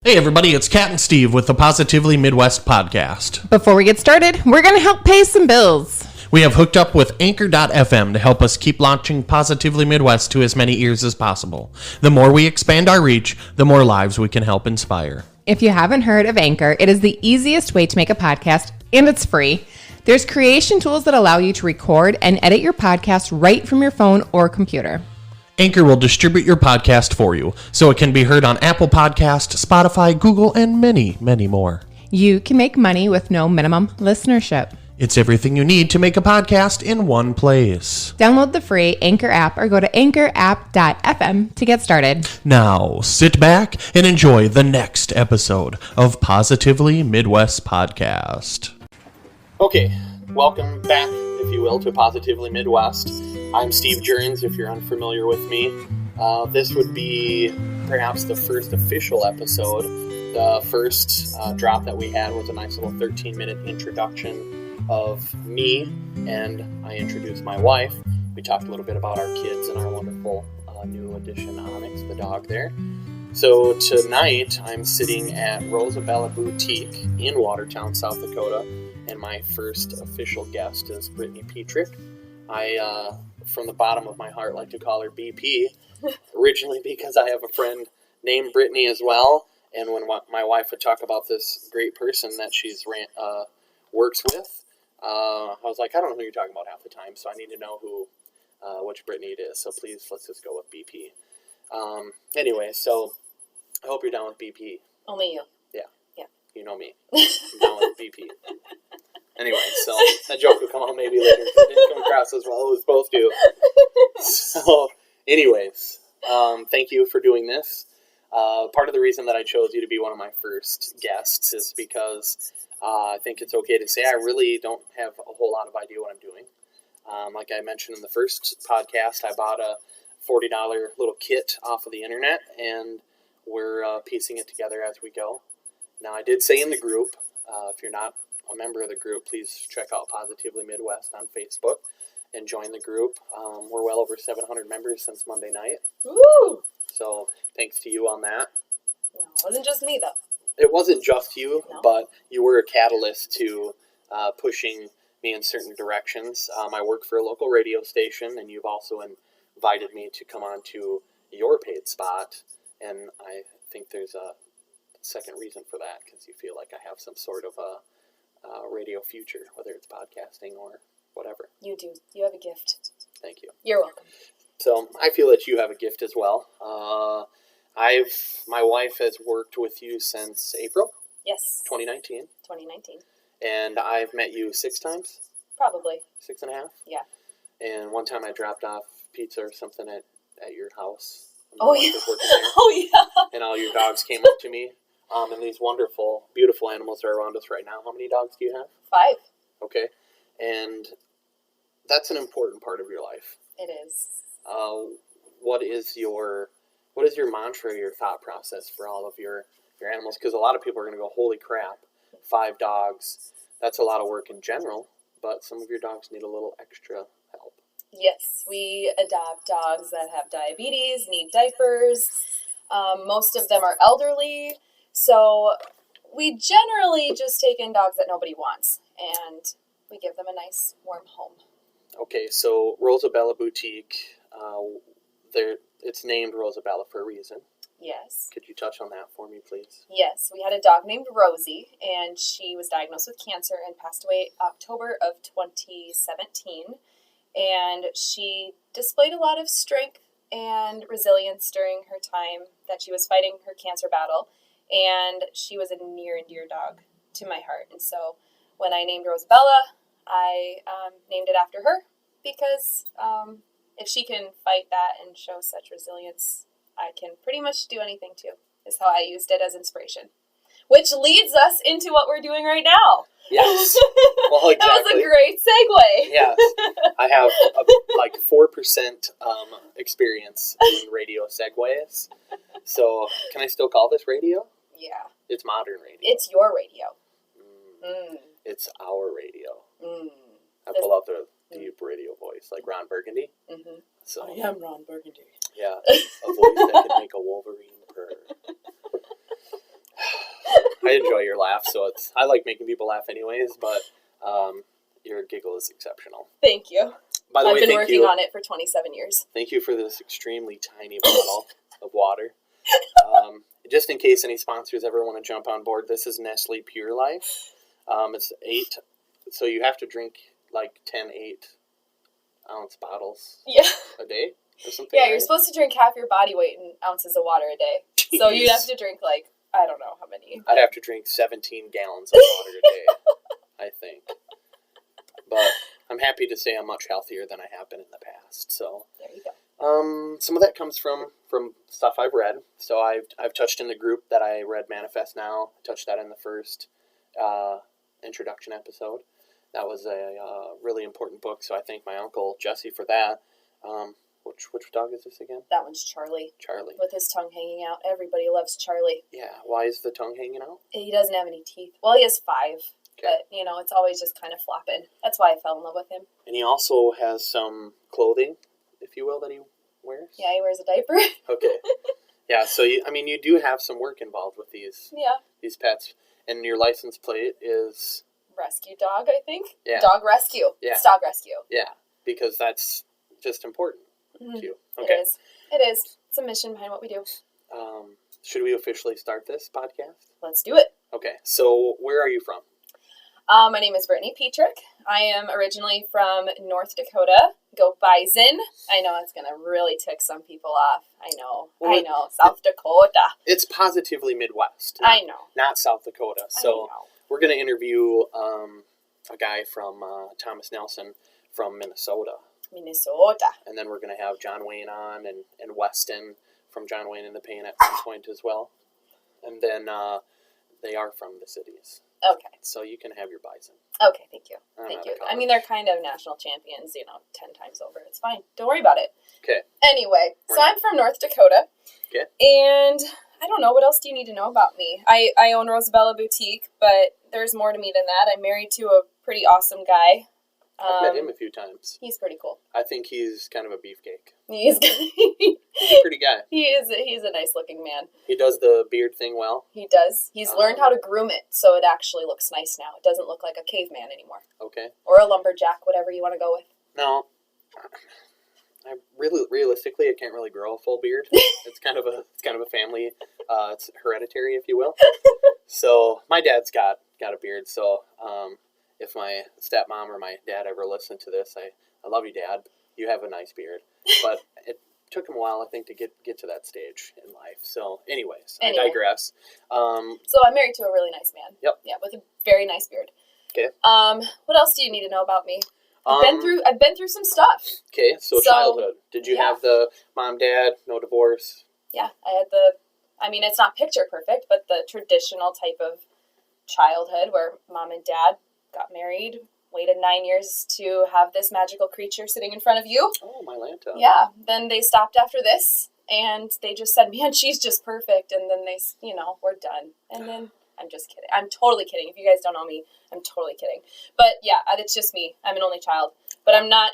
Hey everybody, it's Kat and Steve with the Positively Midwest podcast. Before we get started, we're going to help pay some bills. We have hooked up with Anchor.fm to help us keep launching Positively Midwest to as many ears as possible. The more we expand our reach, the more lives we can help inspire. If you haven't heard of Anchor, it is the easiest way to make a podcast, and it's free. There's creation tools that allow you to record and edit your podcast right from your phone or computer. Anchor will distribute your podcast for you, so it can be heard on Apple Podcast, Spotify, Google, and many, many more. You can make money with no minimum listenership. It's everything you need to make a podcast in one place. Download the free Anchor app or go to anchorapp.fm to get started. Now, sit back and enjoy the next episode of Positively Midwest Podcast. Okay, welcome back, if you will, to Positively Midwest. I'm Steve Jurins, if you're unfamiliar with me. This would be perhaps the first official episode. The first drop that we had was a nice little 13-minute introduction of me, and I introduced my wife. We talked a little bit about our kids and our wonderful new addition, Onyx, the dog there. So tonight, I'm sitting at Rosabella Boutique in Watertown, South Dakota, and my first official guest is Brittany Petrik. I, from the bottom of my heart, like to call her BP, originally because I have a friend named Brittany as well, and when my wife would talk about this great person that she's works with, I was like, I don't know who you're talking about half the time, so I need to know which Brittany it is, so please, let's just go with BP. Anyway, so I hope you're down with BP. Only you. Yeah. Yeah. You know me. I'm down with BP. Anyway, so that joke will come out maybe later. It didn't come across as well as it was supposed to. So, anyways, thank you for doing this. Part of the reason that I chose you to be one of my first guests is because I think it's okay to say I really don't have a whole lot of idea what I'm doing. Like I mentioned in the first podcast, I bought a $40 little kit off of the internet, and we're piecing it together as we go. Now, I did say in the group, if you're not a member of the group, please check out Positively Midwest on Facebook and join the group. We're well over 700 members since Monday night. Woo! So thanks to you on that. No, it wasn't just me, though. It wasn't just you, No. but you were a catalyst to pushing me in certain directions. I work for a local radio station, and you've also invited me to come on to your paid spot, and I think there's a second reason for that, because you feel like I have some sort of a radio future, whether it's podcasting or whatever. You do. You have a gift. Thank you. You're welcome. So I feel that you have a gift as well. My wife has worked with you since April Yes. 2019, 2019. and I've met you 6 times, Probably. 6.5. Yeah. And one time I dropped off pizza or something at your house. Oh, My wife yeah. was working there, Oh, yeah. and all your dogs came up to me. And these wonderful, beautiful animals are around us right now. How many dogs do you have? 5. Okay. And that's an important part of your life. It is. What is your mantra, your thought process for all of your animals? Because a lot of people are going to go, holy crap, 5 dogs. That's a lot of work in general, but some of your dogs need a little extra help. Yes, we adopt dogs that have diabetes, need diapers. Most of them are elderly. So we generally just take in dogs that nobody wants, and we give them a nice, warm home. Okay, so Rosabella Boutique, it's named Rosabella for a reason. Yes. Could you touch on that for me, please? Yes, we had a dog named Rosie, and she was diagnosed with cancer and passed away October of 2017. And she displayed a lot of strength and resilience during her time that she was fighting her cancer battle. And she was a near and dear dog to my heart. And so when I named Rosabella, I named it after her because if she can fight that and show such resilience, I can pretty much do anything too, is how I used it as inspiration. Which leads us into what we're doing right now. Yes. Well, exactly. That was a great segue. Yes. I have like 4% experience in radio segues. So can I still call this radio? Yeah. It's modern radio. It's your radio. It's our radio. Mm. I pull out the deep radio voice, like Ron Burgundy. Mm-hmm. So I am Ron Burgundy. yeah, a voice that can make a Wolverine purr. I enjoy your laugh, so I like making people laugh anyways, but your giggle is exceptional. Thank you. By the way, I've been working on it for 27 years. Thank you for this extremely tiny bottle of water. Just in case any sponsors ever want to jump on board, this is Nestle Pure Life. It's 8, so you have to drink like 10 8-ounce bottles a day or something. Yeah, right? you're supposed to drink half your body weight in ounces of water a day. Jeez. So you'd have to drink like, I don't know how many. I'd have to drink 17 gallons of water a day, I think. But I'm happy to say I'm much healthier than I have been in the past. So there you go. Some of that comes from stuff I've read. So I've touched in the group that I read Manifest Now. I touched that in the first introduction episode. That was a really important book. So I thank my uncle Jesse for that. Which dog is this again? That one's Charlie. Charlie. With his tongue hanging out. Everybody loves Charlie. Yeah. Why is the tongue hanging out? He doesn't have any teeth. Well, he has 5. Okay. But, it's always just kind of flopping. That's why I fell in love with him. And he also has some if you will, that he wears? Yeah, he wears a diaper. Okay. Yeah, so, you do have some work involved with these pets. And your license plate is... Rescue dog, I think. Yeah. Dog rescue. Yeah. It's dog rescue. Yeah, because that's just important to you. Okay. It is. It's a mission behind what we do. Should we officially start this podcast? Let's do it. Okay, so where are you from? My name is Brittany Petrik. I am originally from North Dakota. Go Bison. I know it's going to really tick some people off. I know. South Dakota. It's positively Midwest. I know. Not South Dakota. So we're going to interview a guy from Thomas Nelson from Minnesota. And then we're going to have John Wayne on and Weston from John Wayne and the Pain at some point as well. And then they are from the cities. Okay. So you can have your Bison. Okay, thank you. Thank you. They're kind of national champions, 10 times over. It's fine. Don't worry about it. Okay. Anyway, so I'm from North Dakota. Okay. And I don't know, what else do you need to know about me? I own Rosabella Boutique, but there's more to me than that. I'm married to a pretty awesome guy. I've met him a few times. He's pretty cool. I think he's kind of a beefcake. He's a pretty guy. He's a nice looking man. He does the beard thing well. He does. He's learned how to groom it so it actually looks nice now. It doesn't look like a caveman anymore. Okay. Or a lumberjack, whatever you want to go with. No. Realistically, I can't really grow a full beard. It's kind of a family. It's hereditary, if you will. So my dad's got a beard. So if my stepmom or my dad ever listen to this, I love you, Dad. You have a nice beard. But it took him a while, I think, to get to that stage in life. So, anyways, I digress. So I'm married to a really nice man. Yep. Yeah, with a very nice beard. Okay. What else do you need to know about me? I've been through some stuff. Okay, so childhood. Did you have the mom, dad, no divorce? Yeah, I had it's not picture perfect, but the traditional type of childhood where mom and dad got married, waited 9 years to have this magical creature sitting in front of you. Oh, my Lanta. Yeah, then they stopped after this, and they just said, man, she's just perfect, and then they, we're done. And then, I'm just kidding. I'm totally kidding. If you guys don't know me, I'm totally kidding. But yeah, it's just me. I'm an only child. But I'm not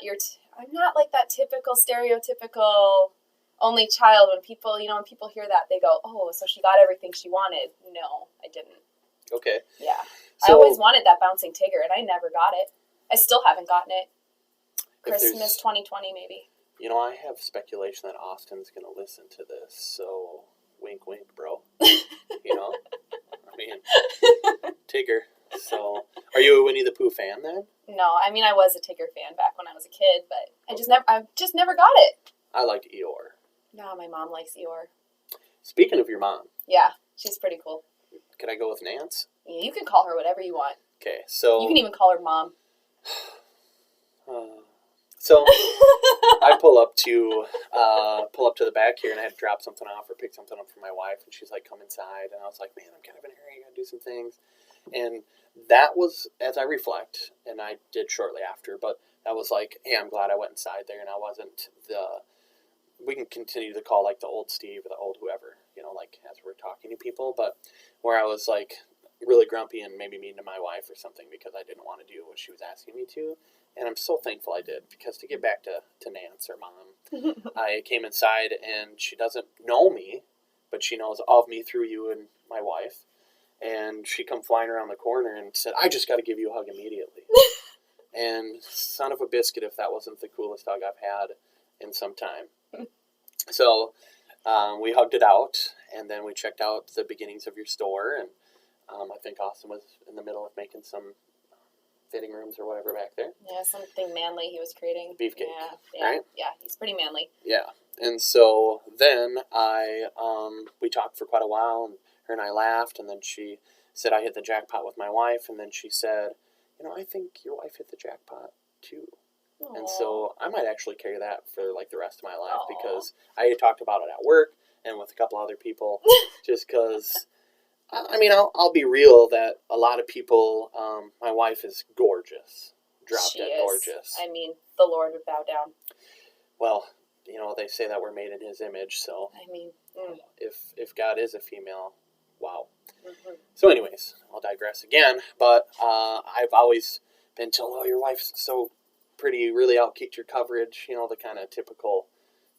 I'm not like that typical, stereotypical only child. When people, when people hear that, they go, oh, so she got everything she wanted. No, I didn't. Okay. Yeah. So, I always wanted that bouncing Tigger, and I never got it. I still haven't gotten it. Christmas 2020, maybe. I have speculation that Austin's going to listen to this, so wink, wink, bro. Tigger. So, are you a Winnie the Pooh fan then? No, I was a Tigger fan back when I was a kid, but I just never got it. I liked Eeyore. No, my mom likes Eeyore. Speaking of your mom. Yeah, she's pretty cool. Could I go with Nance? Yeah, you can call her whatever you want. Okay, so... You can even call her Mom. So, I pull up to the back here, and I had to drop something off or pick something up for my wife, and she's like, come inside, and I was like, man, I'm kind of in a hurry, I gotta do some things. And that was, as I reflect, and I did shortly after, but that was like, hey, I'm glad I went inside there, and I wasn't we can continue to call like the old Steve or the old whoever, like as we're talking to people, but where I was like really grumpy and maybe mean to my wife or something because I didn't want to do what she was asking me to. And I'm so thankful I did, because to get back to Nance or Mom, I came inside and she doesn't know me, but she knows of me through you and my wife. And she come flying around the corner and said, I just got to give you a hug immediately. And son of a biscuit if that wasn't the coolest hug I've had in some time. So we hugged it out, and then we checked out the beginnings of your store, and I think Austin was in the middle of making some fitting rooms or whatever back there. Yeah, something manly he was creating. Beefcake, yeah, right? Yeah, he's pretty manly. Yeah, and so then we talked for quite a while, and her and I laughed, and then she said I hit the jackpot with my wife, and then she said, I think your wife hit the jackpot too. Aww. And so I might actually carry that for like the rest of my life. Aww. Because I had talked about it at work and with a couple other people, just because, I'll be real that a lot of people, my wife is gorgeous, drop dead gorgeous. The Lord would bow down. Well, they say that we're made in his image, so if God is a female, wow. Mm-hmm. So anyways, I'll digress again, but I've always been told, your wife's so pretty, really outkicked your coverage, the kind of typical,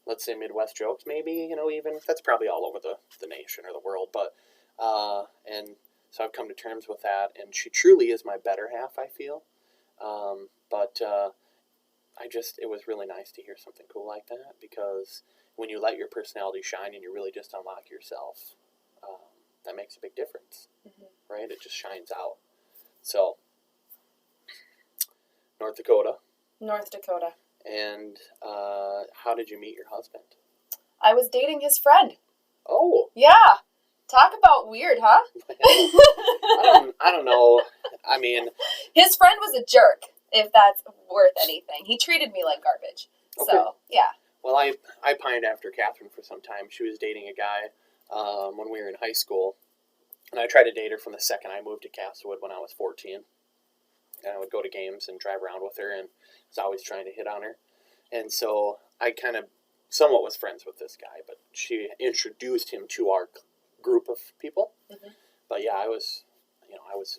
let's say, Midwest jokes maybe, even. That's probably all over the nation or the world, but, and so I've come to terms with that, and she truly is my better half, I feel, but it was really nice to hear something cool like that, because when you let your personality shine and you really just unlock yourself, that makes a big difference, right? It just shines out. So, North Dakota. And how did you meet your husband? I was dating his friend. Oh. Yeah. Talk about weird, huh? I don't know. His friend was a jerk, if that's worth anything. He treated me like garbage. Okay. So, yeah. Well, I pined after Catherine for some time. She was dating a guy when we were in high school, and I tried to date her from the second I moved to Castlewood when I was 14. And I would go to games and drive around with her, and was always trying to hit on her. And so I kind of somewhat was friends with this guy, but she introduced him to our group of people. Mm-hmm. But yeah, I was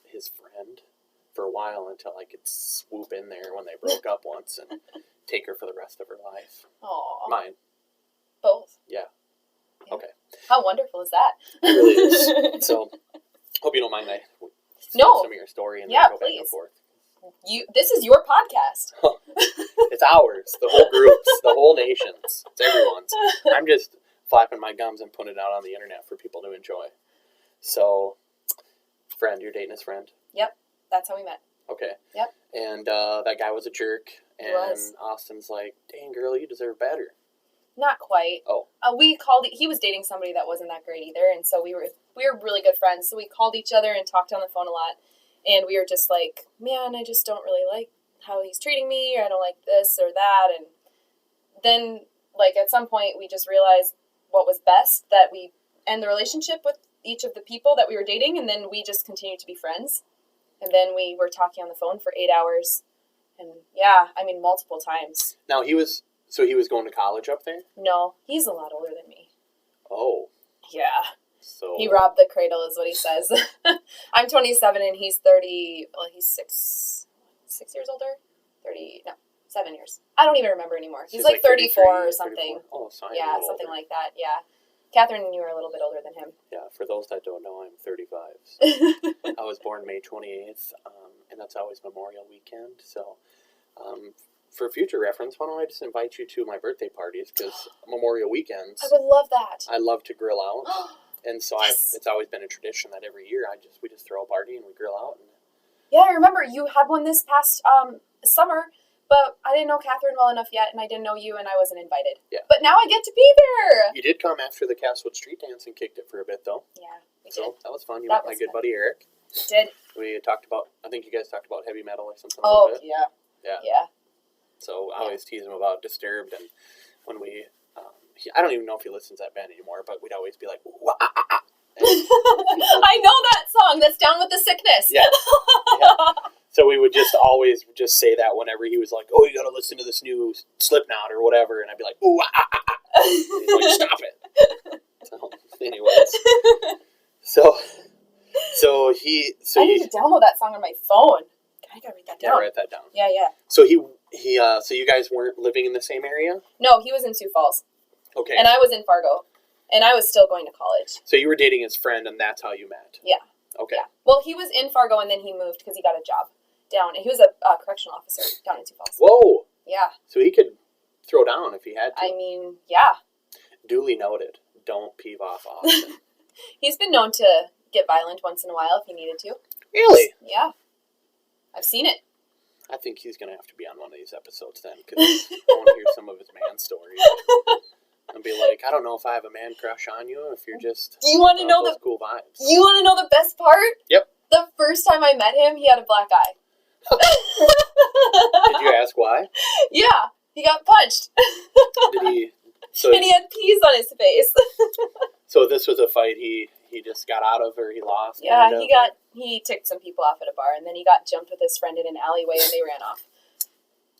his friend for a while until I could swoop in there when they broke up once and take her for the rest of her life. Aww. Mine. Both? Yeah. Okay. How wonderful is that? It really is. So, hope you don't mind some of your story and then go back and forth. This is your podcast. It's ours. The whole group's. The whole nation's. It's everyone's. I'm just flapping my gums and putting it out on the internet for people to enjoy. So, friend, you're dating his friend? Yep. That's how we met. Okay. Yep. And that guy was a jerk. And he was. Austin's like, dang, girl, you deserve better. Not quite. Oh. He was dating somebody that wasn't that great either. And so we were really good friends. So we called each other and talked on the phone a lot. And we were just like, man, I just don't really like how he's treating me, or I don't like this or that. And then, at some point, we just realized what was best, that we end the relationship with each of the people that we were dating, and then we just continued to be friends. And then we were talking on the phone for 8 hours. And, multiple times. Now, he was going to college up there? No, he's a lot older than me. Oh. Yeah. So he robbed the cradle is what he says. I'm 27 and he's 30. Well, he's 6 years older. 7 years. I don't even remember anymore. He's like 34 or something. 34. Oh, so yeah, something like that. Yeah. Catherine and you are a little bit older than him. Yeah, for those that don't know, I'm 35. So I was born May 28th, and that's always Memorial Weekend. So for future reference, why don't I just invite you to my birthday parties, because Memorial Weekends. I would love that. I love to grill out. And so it's always been a tradition that every year we just throw a party and we grill out. Yeah, I remember you had one this past summer, but I didn't know Catherine well enough yet, and I didn't know you, and I wasn't invited. Yeah. But now I get to be there. You did come after the Castlewood Street Dance and kicked it for a bit, though. Yeah, we did. So that was fun. You met my good buddy Eric. Did. We talked about, I think you guys talked about heavy metal or something a bit. Yeah. So I always tease him about Disturbed, and when we, I don't even know if he listens to that band anymore, but we'd always be like, wah-ah-ah-ah. I know that song. That's Down with the Sickness. Yeah. So we would just always just say that whenever he was like, oh, you got to listen to this new Slipknot or whatever. And I'd be like, ooh, ah, ah, ah. He's like, stop it. So, anyways. So I need to download that song on my phone. I gotta write that down. Yeah, write that down. Yeah. So so you guys weren't living in the same area? No, he was in Sioux Falls. Okay. And I was in Fargo. And I was still going to college. So you were dating his friend, and that's how you met? Yeah. Okay. Well, he was in Fargo, and then he moved because he got a job down. He was a correctional officer down in Sioux Falls. Whoa! Yeah. So he could throw down if he had to. I mean, yeah. Duly noted. Don't peeve off often. He's been known to get violent once in a while if he needed to. Really? Yeah. I've seen it. I think he's going to have to be on one of these episodes then, because I want to hear some of his man stories. And be like, I don't know if I have a man crush on you, or if you're just... Do you want to know those cool vibes. You want to know the best part? Yep. The first time I met him, he had a black eye. Did you ask why? Yeah. He got punched. Did he... And he had peas on his face. So this was a fight he just got out of, or he lost? Yeah, he ticked some people off at a bar, and then he got jumped with his friend in an alleyway, and they ran off.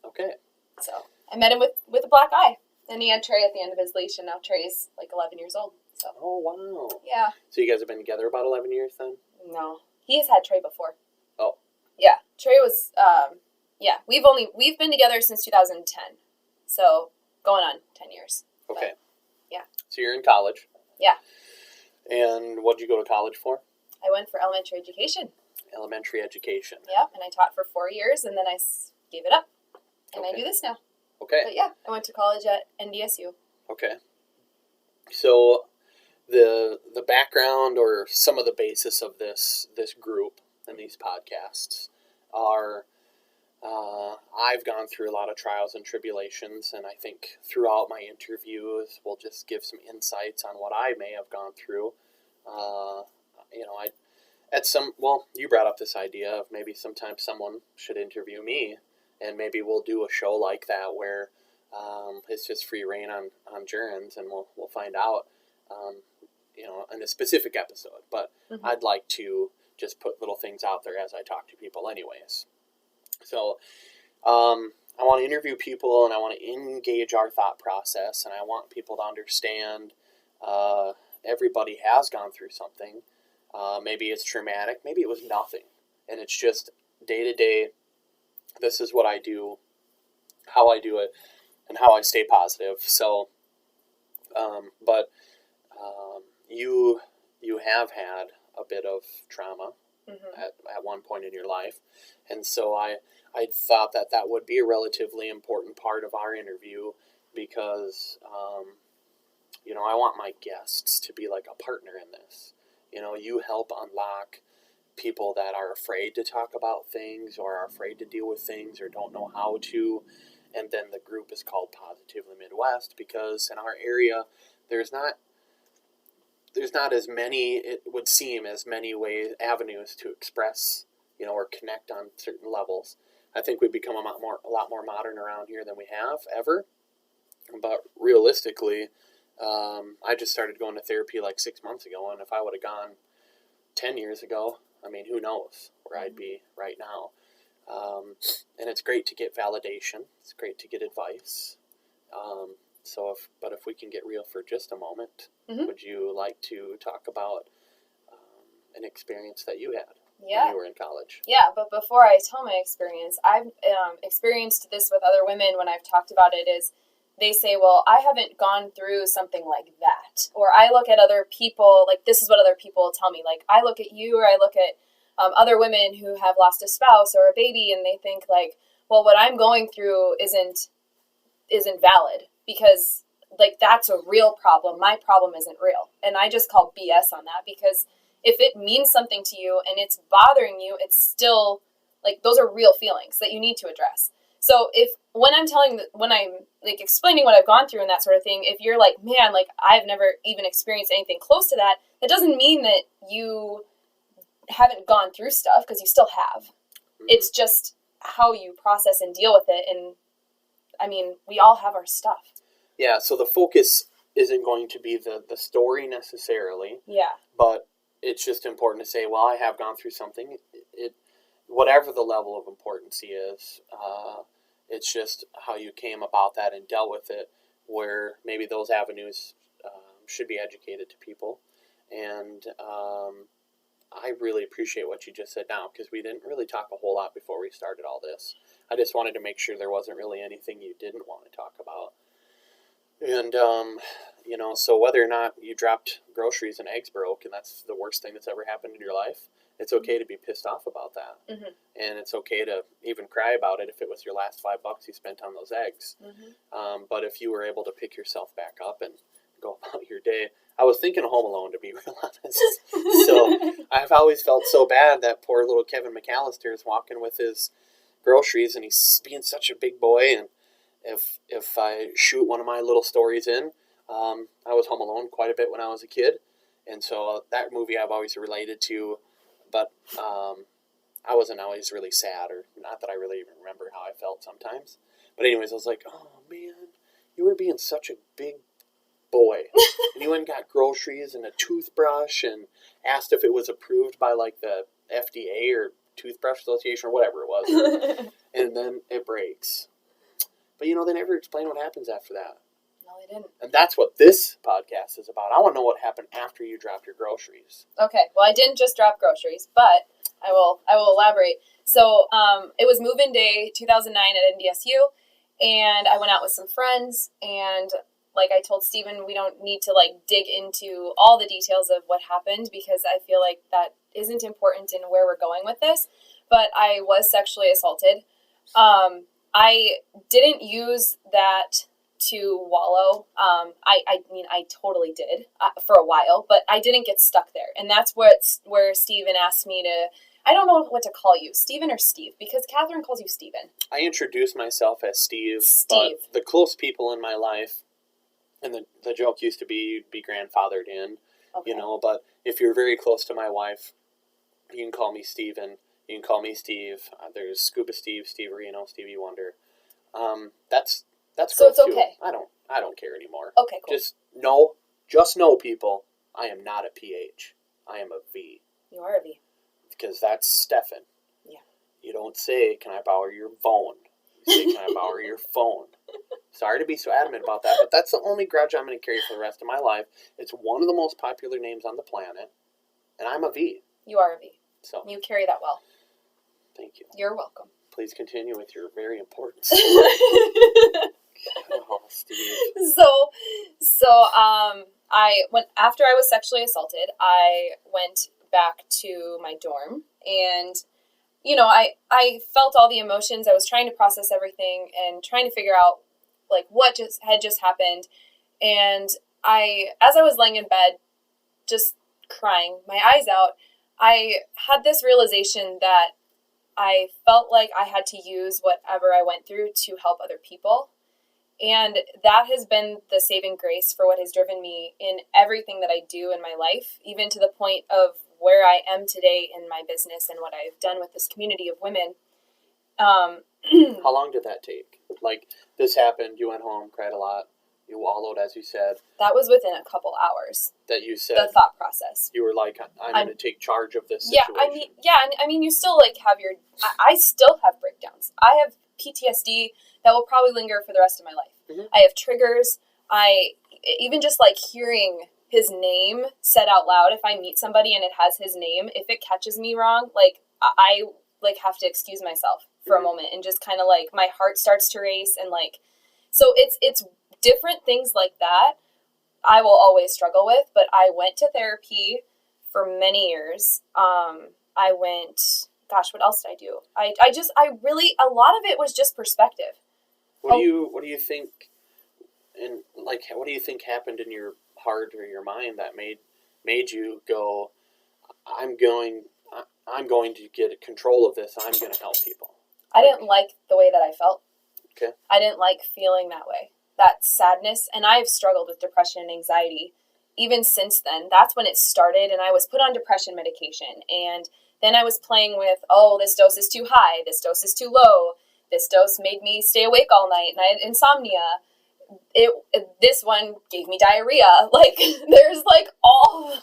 Okay. So I met him with a black eye, and he had Trey at the end of his leash, and now Trey's like 11 years old. So. Oh, wow. Yeah. So you guys have been together about 11 years then? No, he has had Trey before. Oh. Yeah, Trey was. Yeah, we've been together since 2010, so going on 10 years. Okay. But, yeah. So you're in college. Yeah. And what did you go to college for? I went for elementary education. Elementary education. Yeah, and I taught for 4 years, and then I gave it up, and I do this now. Okay. But yeah, I went to college at NDSU. Okay. So the background or some of the basis of this group and these podcasts are I've gone through a lot of trials and tribulations, and I think throughout my interviews we'll just give some insights on what I may have gone through. You brought up this idea of maybe sometimes someone should interview me, and maybe we'll do a show like that where it's just free reign on gerunds, and we'll find out, in a specific episode. But I'd like to just put little things out there as I talk to people anyways. So I want to interview people, and I want to engage our thought process, and I want people to understand everybody has gone through something. Maybe it's traumatic, maybe it was nothing, and it's just day to day. This is what I do, how I do it, and how I stay positive. So, you have had a bit of trauma at one point in your life, and so I thought that would be a relatively important part of our interview because, I want my guests to be like a partner in this. You help unlock people that are afraid to talk about things or are afraid to deal with things or don't know how to. And then the group is called Positively Midwest because in our area, there's not as many, it would seem, as many avenues to express, or connect on certain levels. I think we've become a lot more modern around here than we have ever. But realistically, I just started going to therapy like 6 months ago, and if I would have gone 10 years ago, I mean, who knows where I'd be right now. And it's great to get validation. It's great to get advice. If we can get real for just a moment, would you like to talk about an experience that you had when you were in college? Yeah, but before I tell my experience, I've experienced this with other women when I've talked about it is they say, well, I haven't gone through something like that. Or I look at other people, like this is what other people tell me. Like I look at you or I look at other women who have lost a spouse or a baby and they think like, well, what I'm going through isn't valid because like that's a real problem. My problem isn't real. And I just call BS on that because if it means something to you and it's bothering you, it's still like those are real feelings that you need to address. So when I'm like explaining what I've gone through and that sort of thing, if you're like, man, like I've never even experienced anything close to that, that doesn't mean that you haven't gone through stuff because you still have. Mm-hmm. It's just how you process and deal with it. And I mean, we all have our stuff. Yeah. So the focus isn't going to be the story necessarily. Yeah. But it's just important to say, well, I have gone through something. Whatever the level of importance is, it's just how you came about that and dealt with it, where maybe those avenues should be educated to people. And I really appreciate what you just said now, because we didn't really talk a whole lot before we started all this. I just wanted to make sure there wasn't really anything you didn't want to talk about. And, so whether or not you dropped groceries and eggs broke, and that's the worst thing that's ever happened in your life, it's okay to be pissed off about that. Mm-hmm. And it's okay to even cry about it if it was your last $5 you spent on those eggs. Mm-hmm. But if you were able to pick yourself back up and go about your day, I was thinking of Home Alone, to be real honest. So I've always felt so bad that poor little Kevin McAllister is walking with his groceries and he's being such a big boy. And if I shoot one of my little stories in, I was home alone quite a bit when I was a kid. And so that movie I've always related to, but I wasn't always really sad, or not that I really even remember how I felt sometimes. But anyways, I was like, oh man, you were being such a big boy. And he went and got groceries and a toothbrush and asked if it was approved by like the FDA or Toothbrush Association or whatever it was. And then it breaks. But they never explain what happens after that. No, they didn't. And that's what this podcast is about. I want to know what happened after you dropped your groceries. Okay, well, I didn't just drop groceries, but I will elaborate. So it was move-in day 2009 at NDSU, and I went out with some friends, and like I told Steven, we don't need to dig into all the details of what happened because I feel like that isn't important in where we're going with this, but I was sexually assaulted. I didn't use that to wallow. I mean, I totally did for a while, but I didn't get stuck there. And that's where Steven asked me to, I don't know what to call you, Steven or Steve, because Catherine calls you Steven. I introduced myself as Steve. But the close people in my life, and the joke used to be you'd be grandfathered in, okay. But if you're very close to my wife, you can call me Steven. You can call me Steve. There's Scuba Steve, Steve Reno, Stevie Wonder. That's so it's too. okay. I don't care anymore. Okay, cool. Just know, people, I am not a PH. I am a V. You are a V. Because that's Stefan. Yeah. You don't say, can I borrow your phone? You say, can I borrow your phone? Sorry to be so adamant about that, but that's the only grudge I'm going to carry for the rest of my life. It's one of the most popular names on the planet, and I'm a V. You are a V. So you carry that well. Thank you. You're welcome. Please continue with your very important story. Oh, Steve. After I was sexually assaulted, I went back to my dorm, and I felt all the emotions. I was trying to process everything and trying to figure out what had just happened. And as I was laying in bed, just crying my eyes out, I had this realization that I felt like I had to use whatever I went through to help other people. And that has been the saving grace for what has driven me in everything that I do in my life, even to the point of where I am today in my business and what I've done with this community of women. How long did that take? This happened, you went home, cried a lot, you wallowed, as you said. That was within a couple hours. That you said. The thought process. You were like, I'm going to take charge of this situation. I mean, you still have your, I still have breakdowns. I have PTSD that will probably linger for the rest of my life. Mm-hmm. I have triggers. Even just hearing his name said out loud, if I meet somebody and it has his name, if it catches me wrong, I have to excuse myself for a moment and just kind of my heart starts to race and so it's different things like that I will always struggle with, but I went to therapy for many years. I went, what else did I do? I really, a lot of it was just perspective. What do you think, and what do you think happened in your heart or your mind that made you go, I'm going to get control of this. I'm going to help people. I didn't like the way that I felt. Okay. I didn't like feeling that way, that sadness. And I've struggled with depression and anxiety even since then. That's when it started. And I was put on depression medication. And then I was playing with, this dose is too high. This dose is too low. This dose made me stay awake all night and I had insomnia. This one gave me diarrhea. There's all,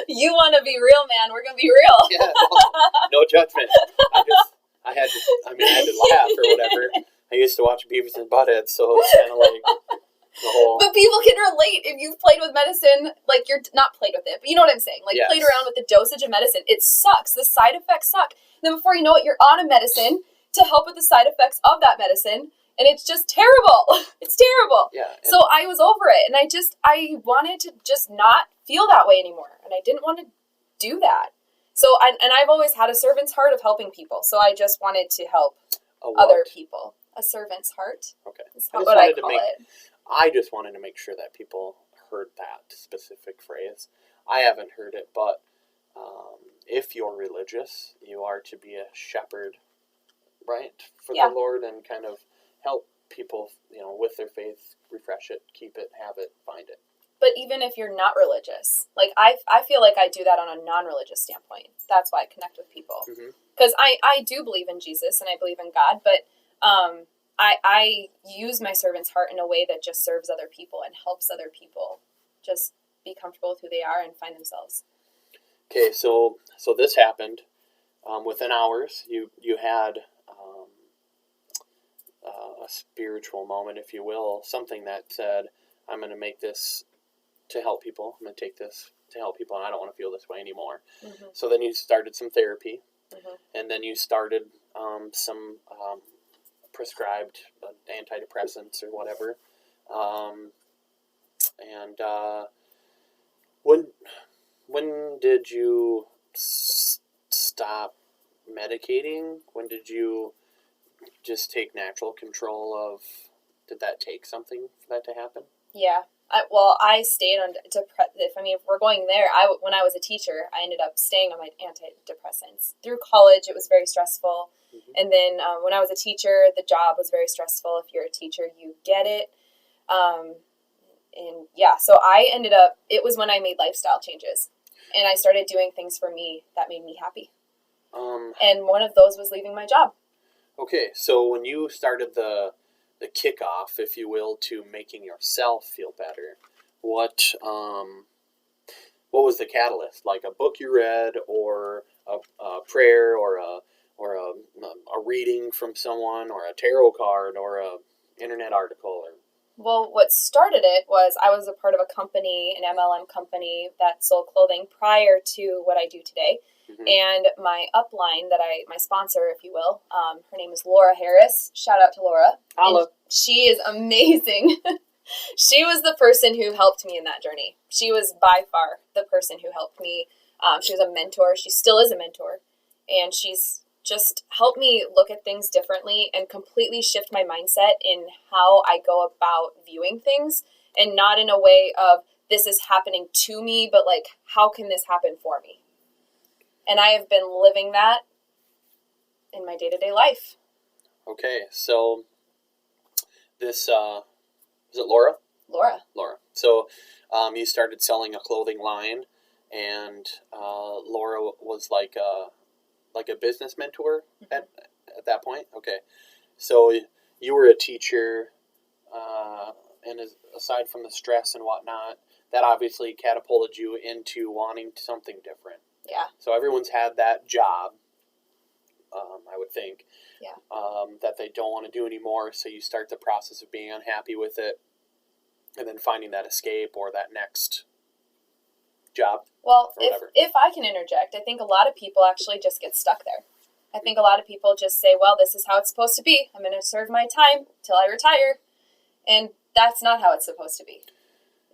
you want to be real, man. We're going to be real. Yeah, no judgment. I had to laugh or whatever. I used to watch Beavis and Butthead, so it's kind of the whole... But people can relate if you've played with medicine, you're not played with it, but you know what I'm saying? Yes. Played around with the dosage of medicine. It sucks. The side effects suck. And then before you know it, you're on a medicine to help with the side effects of that medicine. And it's just terrible. It's terrible. Yeah. So I was over it. And I wanted to just not feel that way anymore. And I didn't want to do that. So, I've always had a servant's heart of helping people. So I just wanted to help other people. A servant's heart. Okay. Is what I call it. I just wanted to make sure that people heard that specific phrase. I haven't heard it, but if you're religious, you are to be a shepherd, right, for the Lord, and kind of help people, with their faith, refresh it, keep it, have it, find it. But even if you're not religious, like I feel like I do that on a non-religious standpoint. That's why I connect with people. Because I do believe in Jesus and I believe in God, but I use my servant's heart in a way that just serves other people and helps other people just be comfortable with who they are and find themselves. Okay, so this happened within hours. You had a spiritual moment, if you will, something that said, I'm going to make this to help people. I'm going to take this to help people, and I don't want to feel this way anymore. So then you started some therapy, and then you started some prescribed antidepressants or whatever. When did you stop medicating? When did you just take natural control of? Did that take something for that to happen? Yeah. I stayed on if we're going there, when I was a teacher, I ended up staying on my antidepressants. Through college, it was very stressful. And then when I was a teacher, the job was very stressful. If you're a teacher, you get it. So I ended up, it was when I made lifestyle changes. And I started doing things for me that made me happy. And one of those was leaving my job. Okay, so when you started the kickoff, if you will, to making yourself feel better, what was the catalyst? Like a book you read, or a prayer, or a reading from someone, or a tarot card, or a internet article? Well, what started it was I was a part of a company, an MLM company that sold clothing prior to what I do today. And my upline my sponsor, if you will, her name is Laura Harris. Shout out to Laura. Hello. She is amazing. She was the person who helped me in that journey. She was by far the person who helped me. She was a mentor. She still is a mentor. And she's just helped me look at things differently and completely shift my mindset in how I go about viewing things, and not in a way of this is happening to me, but like, how can this happen for me? And I have been living that in my day-to-day life. Okay, so this, is it Laura? Laura. So you started selling a clothing line, and Laura was like a business mentor at that point? Okay. So you were a teacher, and aside from the stress and whatnot, that obviously catapulted you into wanting something different. Yeah. So everyone's had that job, I would think, that they don't want to do anymore. So you start the process of being unhappy with it, and then finding that escape or that next job. Well, if I can interject, I think a lot of people actually just get stuck there. I think a lot of people just say, well, this is how it's supposed to be. I'm going to serve my time till I retire. And that's not how it's supposed to be.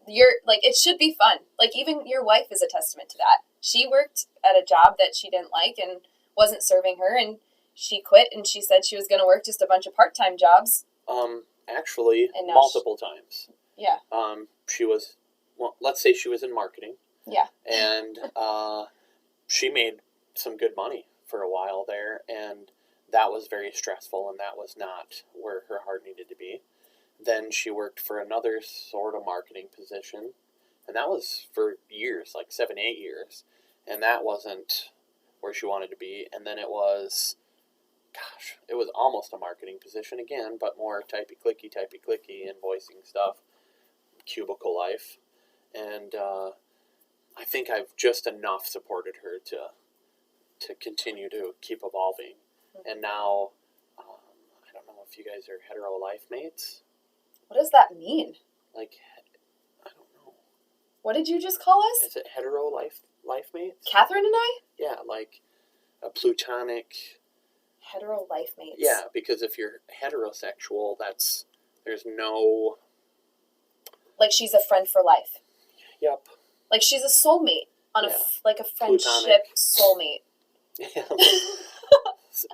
It should be fun. Like, even your wife is a testament to that. She worked at a job that she didn't like and wasn't serving her, and she quit, and she said she was going to work just a bunch of part-time jobs. Actually, multiple times. Yeah. Let's say she was in marketing. Yeah. And she made some good money for a while there, and that was very stressful, and that was not where her heart needed to be. Then she worked for another sort of marketing position, and that was for years, like 7-8 years, and that wasn't where she wanted to be. And then it was almost a marketing position again, but more typey-clicky, invoicing stuff, cubicle life. And I think I've just enough supported her to continue to keep evolving. Mm-hmm. And now, I don't know if you guys are hetero life mates. What does that mean? Like, I don't know. What did you just call us? Is it hetero life mates? Catherine and I? Yeah, like a plutonic... Hetero life mates. Yeah, because if you're heterosexual, there's no... Like she's a friend for life. Yep. Like she's a soulmate on a friendship soulmate. Yeah.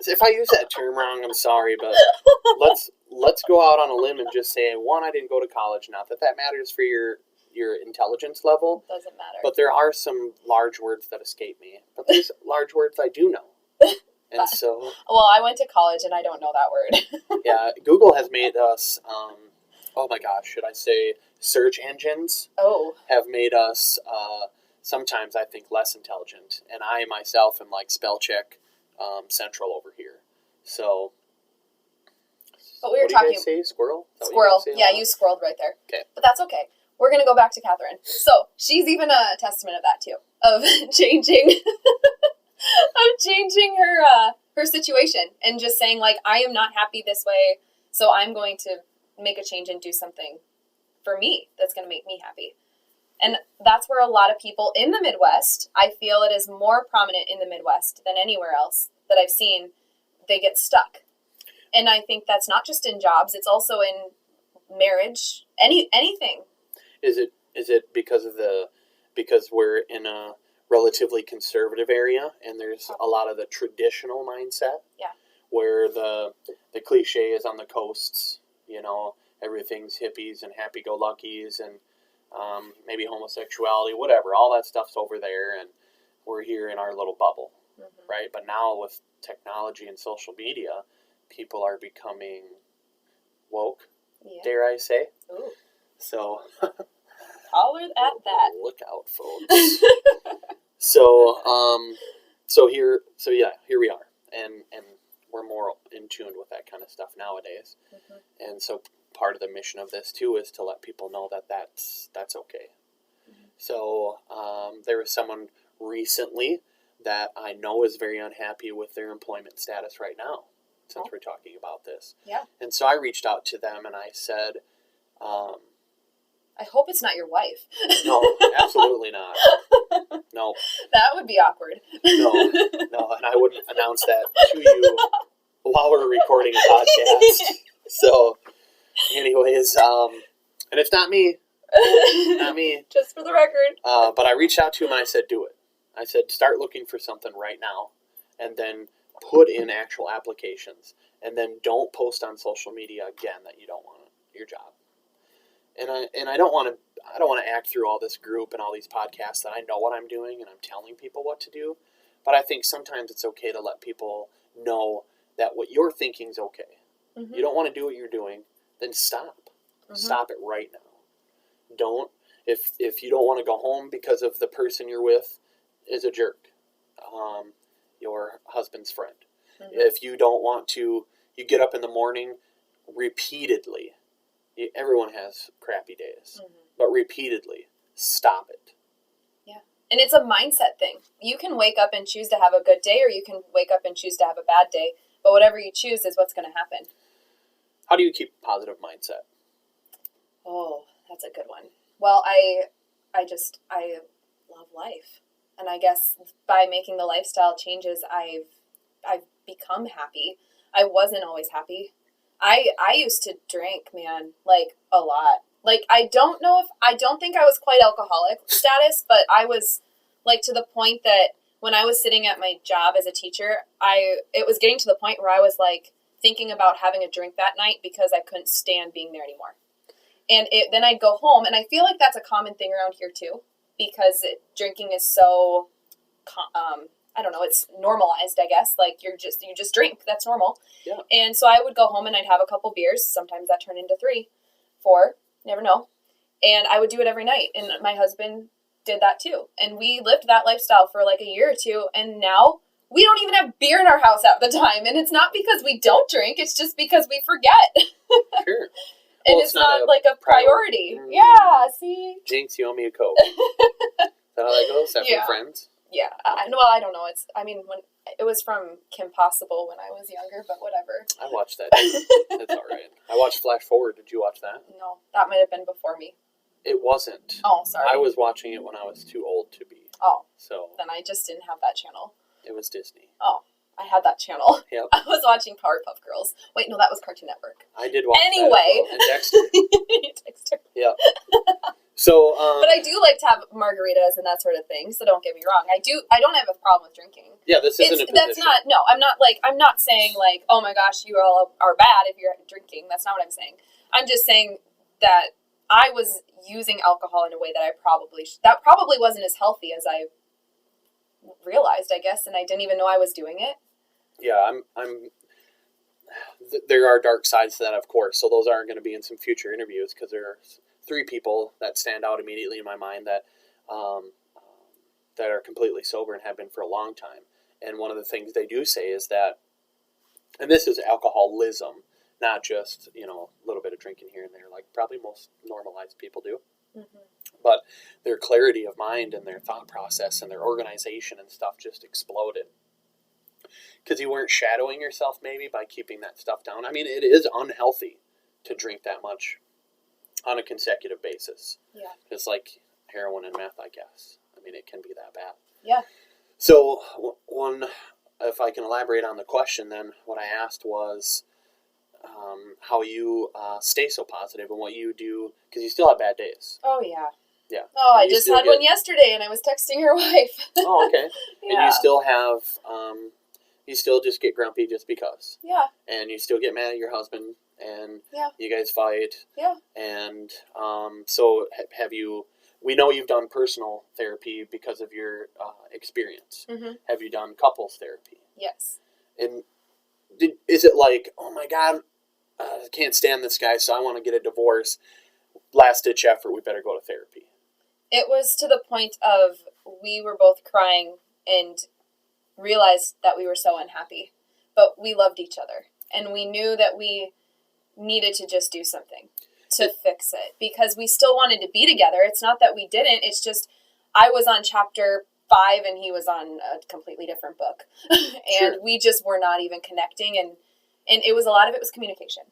If I use that term wrong, I'm sorry, but let's go out on a limb and just say, one, I didn't go to college. Not that matters for your intelligence level. Doesn't matter. But there are some large words that escape me. But there's large words I do know. And so... Well, I went to college and I don't know that word. Yeah, Google has made us, oh my gosh, should I say search engines have made us sometimes, I think, less intelligent. And I myself am like spell check central over here. So... But we were talking... What did you guys say? Squirrel? Squirrel. Yeah, you squirreled right there. Okay. But that's okay. We're going to go back to Catherine. So, she's even a testament of that, too. Of changing... of changing her situation. And just saying, like, I am not happy this way, so I'm going to make a change and do something for me that's going to make me happy. And that's where a lot of people in the Midwest, I feel it is more prominent in the Midwest than anywhere else that I've seen, they get stuck. And I think that's not just in jobs, it's also in marriage, anything. Is it because we're in a relatively conservative area and there's a lot of the traditional mindset? Yeah. Where the cliche is on the coasts, everything's hippies and happy-go-luckies and maybe homosexuality, whatever. All that stuff's over there, and we're here in our little bubble, right? But now with technology and social media, people are becoming woke, dare I say. Ooh. So... Holler at that. Look out, folks. So here we are, and we're more in tune with that kind of stuff nowadays. Mm-hmm. And so part of the mission of this too is to let people know that that's okay. Mm-hmm. So there was someone recently that I know is very unhappy with their employment status right now, since we're talking about this. Yeah. And so I reached out to them and I said, I hope it's not your wife. No, absolutely not. No. That would be awkward. No, and I wouldn't announce that to you while we're recording a podcast. So, anyways, and it's not me. Not me. Just for the record. But I reached out to him and I said, do it. I said, start looking for something right now, and then put in actual applications, and then don't post on social media again that you don't want your job. And I don't want to act through all this group and all these podcasts that I know what I'm doing and I'm telling people what to do. But I think sometimes it's okay to let people know that what you're thinking is okay. Mm-hmm. You don't want to do what you're doing, then stop. Mm-hmm. Stop it right now. Don't. If you don't want to go home because of the person you're with is a jerk, your husband's friend. Mm-hmm. If you don't want to, you get up in the morning repeatedly. Everyone has crappy days, but repeatedly, stop it. Yeah. And it's a mindset thing. You can wake up and choose to have a good day, or you can wake up and choose to have a bad day, but whatever you choose is what's going to happen. How do you keep a positive mindset? Oh, that's a good one. Well, I love life. And I guess by making the lifestyle changes, I've become happy. I wasn't always happy. I used to drink, man, like a lot. Like I don't think I was quite alcoholic status, but I was like to the point that when I was sitting at my job as a teacher, it was getting to the point where I was like thinking about having a drink that night because I couldn't stand being there anymore. And then I'd go home, and I feel like that's a common thing around here too, because drinking is so I don't know, it's normalized, I guess. Like you just drink. That's normal. Yeah. And so I would go home and I'd have a couple beers. Sometimes that turned into 3, 4, never know. And I would do it every night. And my husband did that too. And we lived that lifestyle for like a year or two. And now we don't even have beer in our house at the time. And it's not because we don't drink. It's just because we forget. Sure. And it's not like a priority. Yeah, see? Jinx, you owe me a Coke. Is that how that goes? Is that for friends? Yeah, I don't know. When it was from Kim Possible when I was younger, but whatever. I watched that. That's all right. I watched Flash Forward. Did you watch that? No, that might have been before me. It wasn't. Oh, sorry. I was watching it when I was too old to be. Oh. So. Then I just didn't have that channel. It was Disney. Oh, I had that channel. Yep. I was watching Powerpuff Girls. Wait, no, that was Cartoon Network. I did watch that as well. And Dexter. Dexter. Yep. So, but I do like to have margaritas and that sort of thing. So don't get me wrong. I don't have a problem with drinking. Yeah, this isn't a position. That's not. No, I'm not saying like, oh my gosh, you all are bad if you're drinking. That's not what I'm saying. I'm just saying that I was using alcohol in a way that that probably wasn't as healthy as I realized, I guess, and I didn't even know I was doing it. Yeah, there are dark sides to that, of course. So those aren't going to be in some future interviews because there are 3 people that stand out immediately in my mind that are completely sober and have been for a long time. And one of the things they do say is that, and this is alcoholism, not just, a little bit of drinking here and there, like probably most normalized people do. Mm-hmm. But their clarity of mind and their thought process and their organization and stuff just exploded. Because you weren't shadowing yourself maybe by keeping that stuff down. I mean, it is unhealthy to drink that much on a consecutive basis. Yeah. Just like heroin and meth, I guess. I mean, it can be that bad. Yeah. So, if I can elaborate on the question, then what I asked was how you stay so positive and what you do, because you still have bad days. Oh, yeah. Yeah. Oh, I just had one yesterday, and I was texting your wife. Oh, okay. Yeah. And you still have, you still just get grumpy just because. Yeah. And you still get mad at your husband, and yeah. you guys fight. Yeah. And so have you, we know you've done personal therapy because of your experience. Mm-hmm. Have you done couples therapy? Yes. And is it like, oh my God, I can't stand this guy, so I want to get a divorce. Last ditch effort, we better go to therapy. It was to the point of we were both crying and realized that we were so unhappy, but we loved each other, and we knew that we needed to just do something to fix it because we still wanted to be together. It's not that we didn't. It's just I was on chapter 5 and he was on a completely different book, and sure. We just were not even connecting, and it was a lot of it was communication.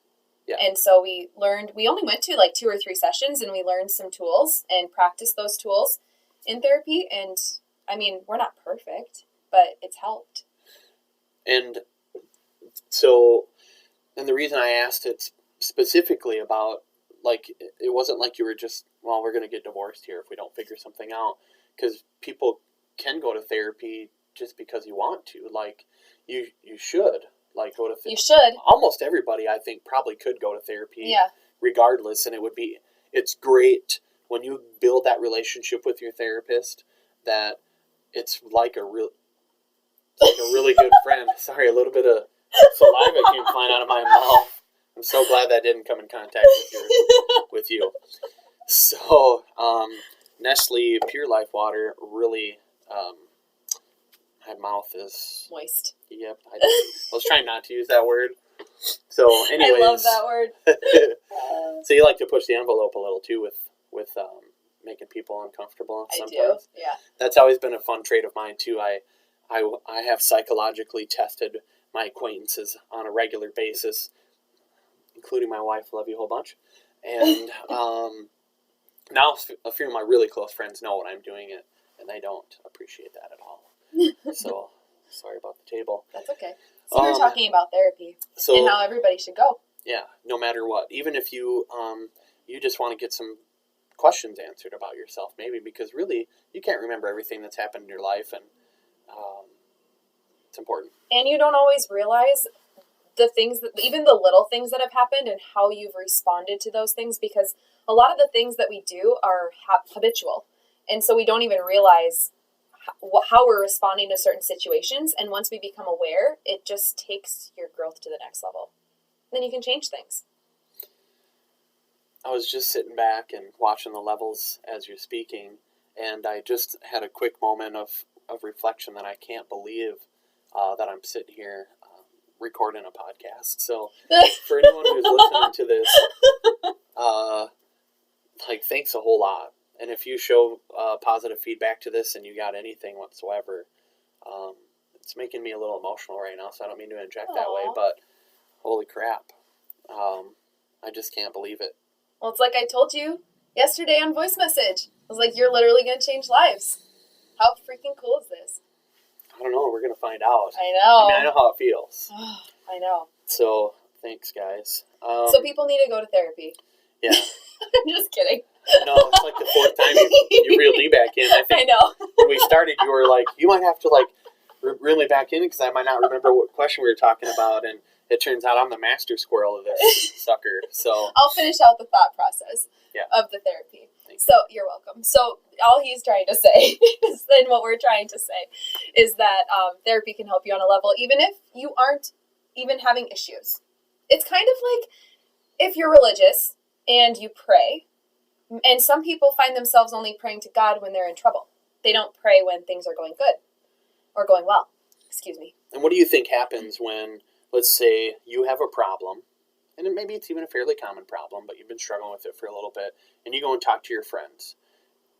Yeah. And so we only went to like 2 or 3 sessions, and we learned some tools and practiced those tools in therapy. And I mean, we're not perfect, but it's helped. And so, and the reason I asked it specifically about, like, it wasn't like you were just, well, we're going to get divorced here if we don't figure something out. Because people can go to therapy just because you want to. Like, you should. Like, go to therapy. You should. Almost everybody, I think, probably could go to therapy. Yeah. Regardless, and it's great when you build that relationship with your therapist that it's like a really good friend. Sorry, a little bit of saliva came flying out of my mouth. I'm so glad that didn't come in contact with you. So, Nestle Pure Life water really, my mouth is moist. Yep, I was trying not to use that word. So, anyways, I love that word. So you like to push the envelope a little too with making people uncomfortable sometimes. I do. Yeah. That's always been a fun trait of mine too. I have psychologically tested my acquaintances on a regular basis, including my wife. Love you a whole bunch. And now a few of my really close friends know what I'm doing, and they don't appreciate that at all. So. Sorry about the table. That's okay. So we're talking about therapy and how everybody should go. Yeah, no matter what. Even if you you just want to get some questions answered about yourself, maybe, because really you can't remember everything that's happened in your life, and it's important. And you don't always realize the things even the little things that have happened and how you've responded to those things, because a lot of the things that we do are habitual, and so we don't even realize how we're responding to certain situations. And once we become aware, it just takes your growth to the next level. Then you can change things. I was just sitting back and watching the levels as you're speaking, and I just had a quick moment of reflection that I can't believe that I'm sitting here recording a podcast. So for anyone who's listening to this, thanks a whole lot. And if you show positive feedback to this and you got anything whatsoever, it's making me a little emotional right now, so I don't mean to inject that way, but holy crap. I just can't believe it. Well, it's like I told you yesterday on voice message. I was like, you're literally going to change lives. How freaking cool is this? I don't know. We're going to find out. I know. I mean, I know how it feels. I know. So, thanks, guys. So people need to go to therapy. Yeah. I'm just kidding. No, it's like the fourth time you reeled me back in. I think I know. when we started, you were like, you might have to like reel me back in because I might not remember what question we were talking about, and it turns out I'm the master squirrel of this sucker. So I'll finish out the thought process of the therapy. So you're welcome. So all he's trying to say is, and what we're trying to say is that therapy can help you on a level, even if you aren't even having issues. It's kind of like if you're religious and you pray, and some people find themselves only praying to God when they're in trouble. They don't pray when things are going good or going well. Excuse me. And what do you think happens when, let's say, you have a problem, and maybe it's even a fairly common problem, but you've been struggling with it for a little bit, and you go and talk to your friends?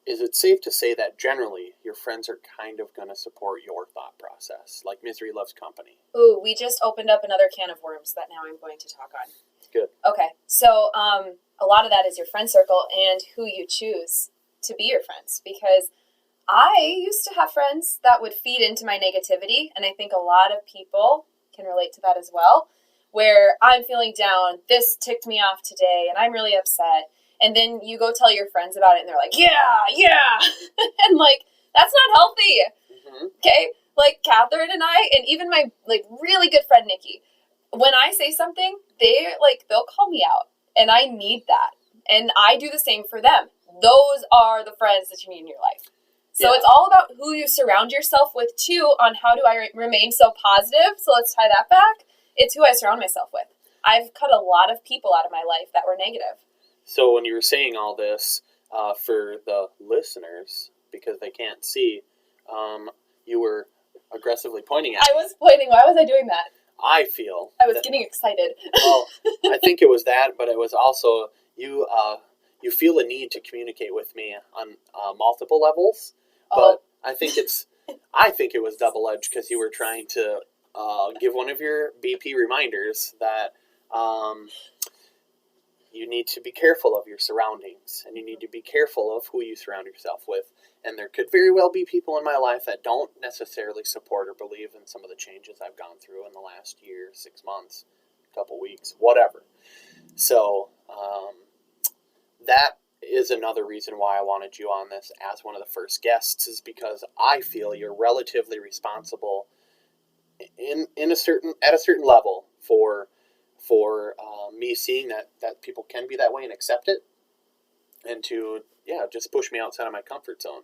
Is it safe to say that generally your friends are kind of going to support your thought process? Like misery loves company. Ooh, we just opened up another can of worms that now I'm going to talk on. Good. Okay, so a lot of that is your friend circle and who you choose to be your friends. Because I used to have friends that would feed into my negativity, and I think a lot of people can relate to that as well, where I'm feeling down, this ticked me off today, and I'm really upset. And then you go tell your friends about it, and they're like, yeah. And, like, that's not healthy. Mm-hmm. Okay? Like, Catherine and I, and even my, like, really good friend, Nikki, when I say something, they'll call me out. And I need that. And I do the same for them. Those are the friends that you need in your life. So It's all about who you surround yourself with, too, on how do I remain so positive. So let's tie that back. It's who I surround myself with. I've cut a lot of people out of my life that were negative. So when you were saying all this, for the listeners, because they can't see, you were aggressively pointing at me. I was pointing. Why was I doing that? I feel I was getting excited. Well, I think it was that, but it was also you feel a need to communicate with me on multiple levels. But I think it was double-edged because you were trying to give one of your BP reminders that you need to be careful of your surroundings, and you need to be careful of who you surround yourself with. And there could very well be people in my life that don't necessarily support or believe in some of the changes I've gone through in the last year, 6 months, couple weeks, whatever. So that is another reason why I wanted you on this as one of the first guests, is because I feel you're relatively responsible at a certain level for me seeing that people can be that way and accept it, and to just push me outside of my comfort zone.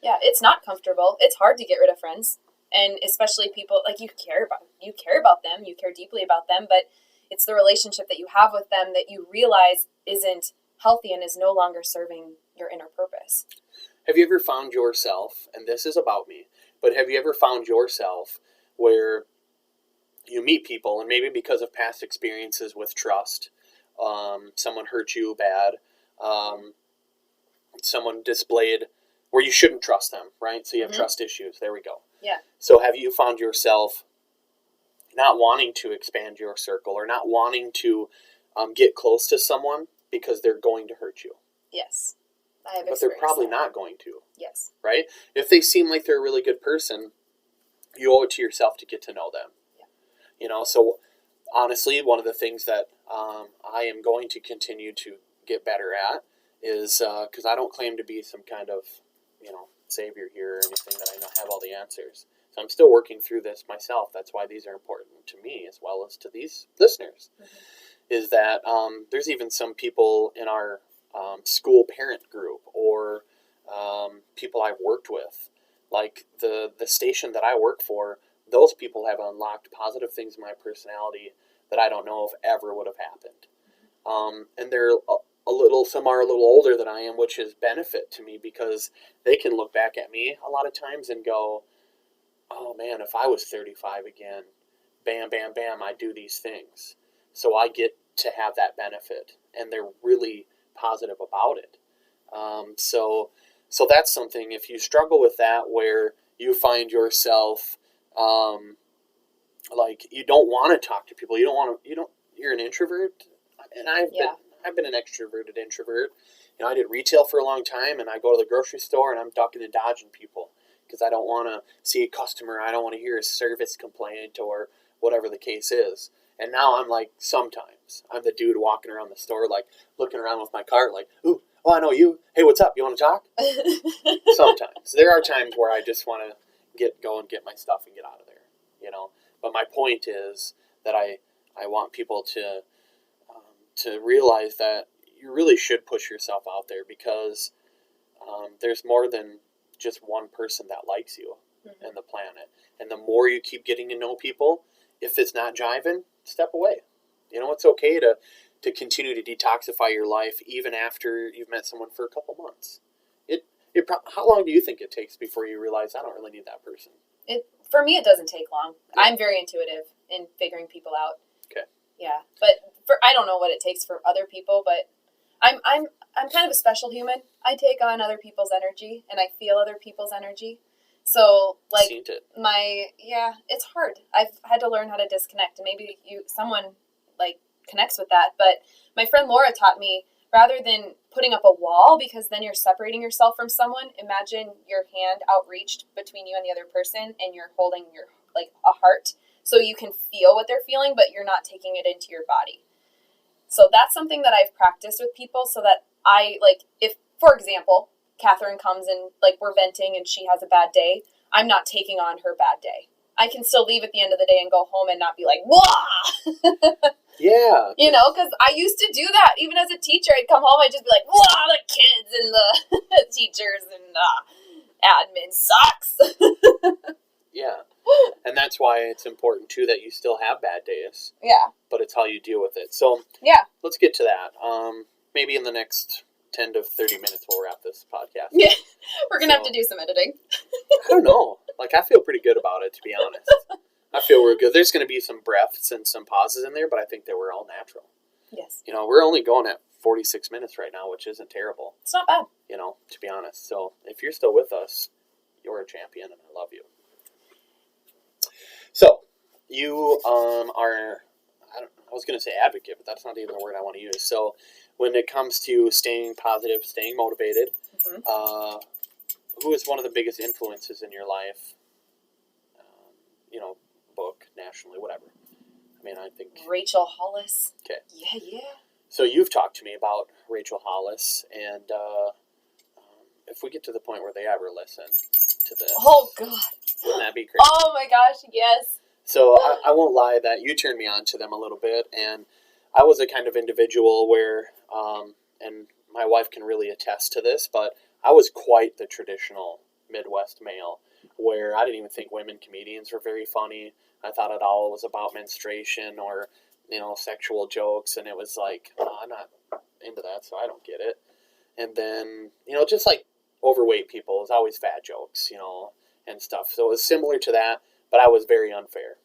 Yeah, it's not comfortable. It's hard to get rid of friends, and especially people like you care about them, you care deeply about them, but it's the relationship that you have with them that you realize isn't healthy and is no longer serving your inner purpose. Have you ever found yourself, and this is about me, but have you ever found yourself where you meet people, and maybe because of past experiences with trust, someone hurt you bad, someone displayed where you shouldn't trust them, right? So you have trust issues. There we go. Yeah. So have you found yourself not wanting to expand your circle or not wanting to get close to someone because they're going to hurt you? Yes. I have. But they're probably not going to. Yes. Right? If they seem like they're a really good person, you owe it to yourself to get to know them. Yeah. So honestly, one of the things that I am going to continue to get better at is, because I don't claim to be some kind of, savior here or anything, that I have all the answers. So I'm still working through this myself. That's why these are important to me as well as to these listeners. Mm-hmm. Is that there's even some people in our school parent group or people I've worked with, like the station that I work for. Those people have unlocked positive things in my personality that I don't know if ever would have happened. And they're some are a little older than I am, which is benefit to me because they can look back at me a lot of times and go, oh man, if I was 35 again, bam, bam, bam, I do these things. So I get to have that benefit, and they're really positive about it. So that's something, if you struggle with that, where you find yourself like you don't want to talk to people, you're an introvert, and I've been an extroverted introvert. I did retail for a long time, and I go to the grocery store and I'm ducking and dodging people because I don't want to see a customer, I don't want to hear a service complaint or whatever the case is. And now I'm like, sometimes I'm the dude walking around the store, like looking around with my cart, like, ooh, oh, I know you. Hey, what's up? You want to talk? Sometimes. There are times where I just want to go and get my stuff and get out of there, But my point is that I want people to realize that you really should push yourself out there, because there's more than just one person that likes you in the planet. And the more you keep getting to know people, if it's not jiving, step away. It's okay to continue to detoxify your life even after you've met someone for a couple months. How long do you think it takes before you realize I don't really need that person? For me, it doesn't take long. Yeah. I'm very intuitive in figuring people out. Okay. Yeah, but I don't know what it takes for other people, but I'm kind of a special human. I take on other people's energy, and I feel other people's energy. So, like, Seen it. it's hard. I've had to learn how to disconnect, and maybe someone like connects with that. But my friend Laura taught me, rather than putting up a wall, because then you're separating yourself from someone, imagine your hand outreached between you and the other person, and you're holding your, like, a heart, so you can feel what they're feeling, but you're not taking it into your body. So that's something that I've practiced with people, so that if, for example, Catherine comes and, like, we're venting and she has a bad day, I'm not taking on her bad day. I can still leave at the end of the day and go home and not be like, wah! Yeah. Because I used to do that. Even as a teacher, I'd come home, I'd just be like, wah, the kids and the teachers and admin sucks. Yeah. And that's why it's important, too, that you still have bad days. Yeah. But it's how you deal with it. So, yeah, let's get to that. Maybe in the next 10 to 30 minutes we'll wrap this podcast. Yeah. We're going to have to do some editing. I don't know. I feel pretty good about it, to be honest. I feel we're good. There's going to be some breaths and some pauses in there, but I think that we're all natural. Yes. We're only going at 46 minutes right now, which isn't terrible. It's not bad. To be honest. So if you're still with us, you're a champion, and I love you. So you are, I was going to say advocate, but that's not even the word I want to use. So when it comes to staying positive, staying motivated, who is one of the biggest influences in your life? Book, nationally, whatever. I think Rachel Hollis. Okay. Yeah. So you've talked to me about Rachel Hollis, and if we get to the point where they ever listen to this, oh God, wouldn't that be crazy? Oh my gosh, yes. So I won't lie that you turned me on to them a little bit, and I was a kind of individual where, and my wife can really attest to this, but I was quite the traditional Midwest male, where I didn't even think women comedians were very funny. I thought it all was about menstruation or, sexual jokes, and it was like, oh, I'm not into that, so I don't get it. And then, just like overweight people, it was always fat jokes, and stuff. So it was similar to that, but I was very unfair.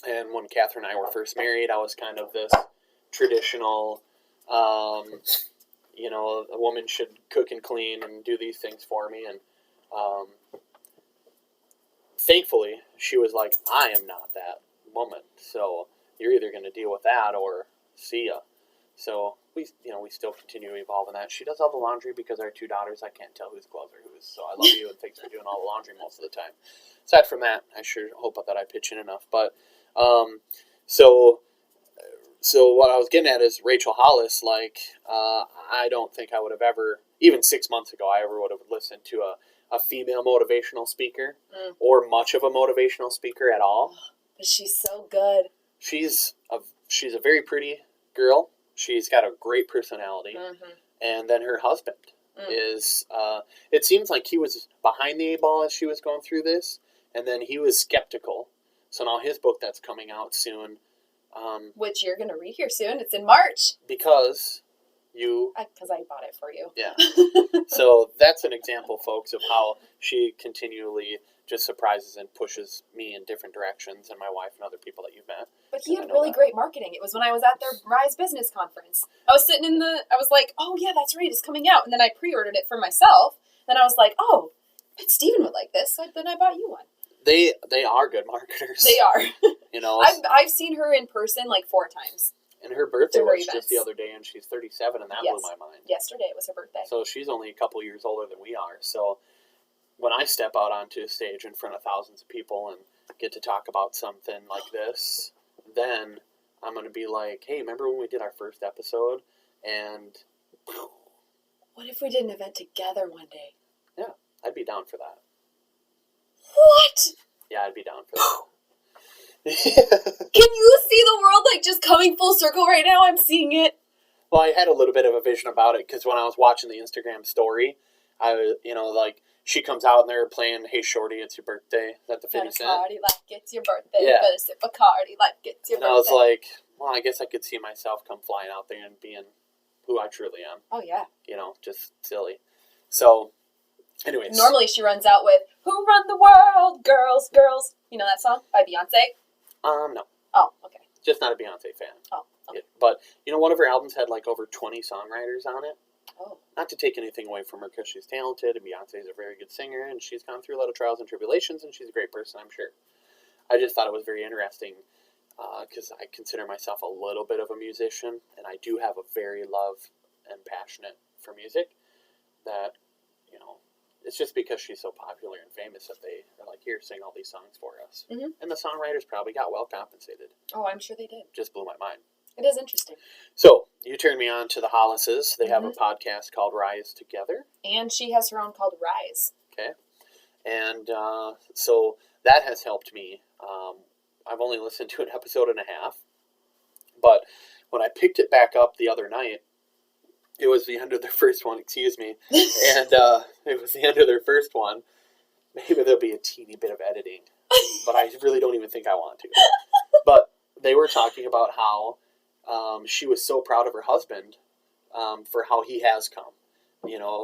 And when Catherine and I were first married, I was kind of this traditional, a woman should cook and clean and do these things for me, and thankfully, she was like, I am not that woman, so you're either going to deal with that or see ya. So we still continue to evolve in that. She does all the laundry because our two daughters, I can't tell whose clothes are whose, so I love you and thanks for doing all the laundry most of the time. Aside from that, I sure hope that I pitch in enough. But so what I was getting at is Rachel Hollis. I don't think I would have ever, even 6 months ago, I ever would have listened to a female motivational speaker or much of a motivational speaker at all. But she's so good. She's a very pretty girl. She's got a great personality. Mm-hmm. And then her husband is, it seems like he was behind the eight ball as she was going through this. And then he was skeptical. So now his book that's coming out soon. Which you're going to read here soon. It's in March. Because I bought it for you. Yeah. So that's an example, folks, of how she continually just surprises and pushes me in different directions, and my wife and other people that you've met. But he had really great marketing. It was when I was at their Rise Business Conference. I was sitting I was like, oh yeah, that's right, it's coming out. And then I pre-ordered it for myself. Then I was like, oh, but Steven would like this. So then I bought you one. They are good marketers. They are. I've seen her in person 4 times. And her birthday was just the other day, and she's 37, and that blew my mind. Yesterday it was her birthday. So she's only a couple years older than we are. So when I step out onto a stage in front of thousands of people and get to talk about something like this, then I'm going to be like, hey, remember when we did our first episode? And What if we did an event together one day? Yeah, I'd be down for that. What? Yeah, I'd be down for that. Can you see the world like just coming full circle right now? I'm seeing it. Well, I had a little bit of a vision about it because when I was watching the Instagram story, I was, like, she comes out and they're playing "Hey Shorty, It's Your Birthday." Is that the 50 Cent? Party like it's your birthday. Yeah. Better sip a Cardi like it's your and birthday. I was like, well, I guess I could see myself come flying out there and being who I truly am. Oh yeah. Just silly. So, anyways. Normally she runs out with "Who Run the World, Girls, Girls." You know that song by Beyonce? No. Oh, okay. Just not a Beyonce fan. Oh, okay. Yeah, but, one of her albums had like over 20 songwriters on it. Oh. Not to take anything away from her because she's talented and Beyonce is a very good singer and she's gone through a lot of trials and tribulations and she's a great person, I'm sure. I just thought it was very interesting because I consider myself a little bit of a musician and I do have a very love and passionate for music that, it's just because she's so popular and famous that they are like, here, sing all these songs for us. Mm-hmm. And the songwriters probably got well compensated. Oh, I'm sure they did. Just blew my mind. It is interesting. So, you turned me on to the Hollises. They have a podcast called Rise Together. And she has her own called Rise. Okay. And so that has helped me. I've only listened to an episode and a half. But when I picked it back up the other night, it was the end of their first one, excuse me. And it was the end of their first one. Maybe there'll be a teeny bit of editing. But I really don't even think I want to. But they were talking about how she was so proud of her husband for how he has come,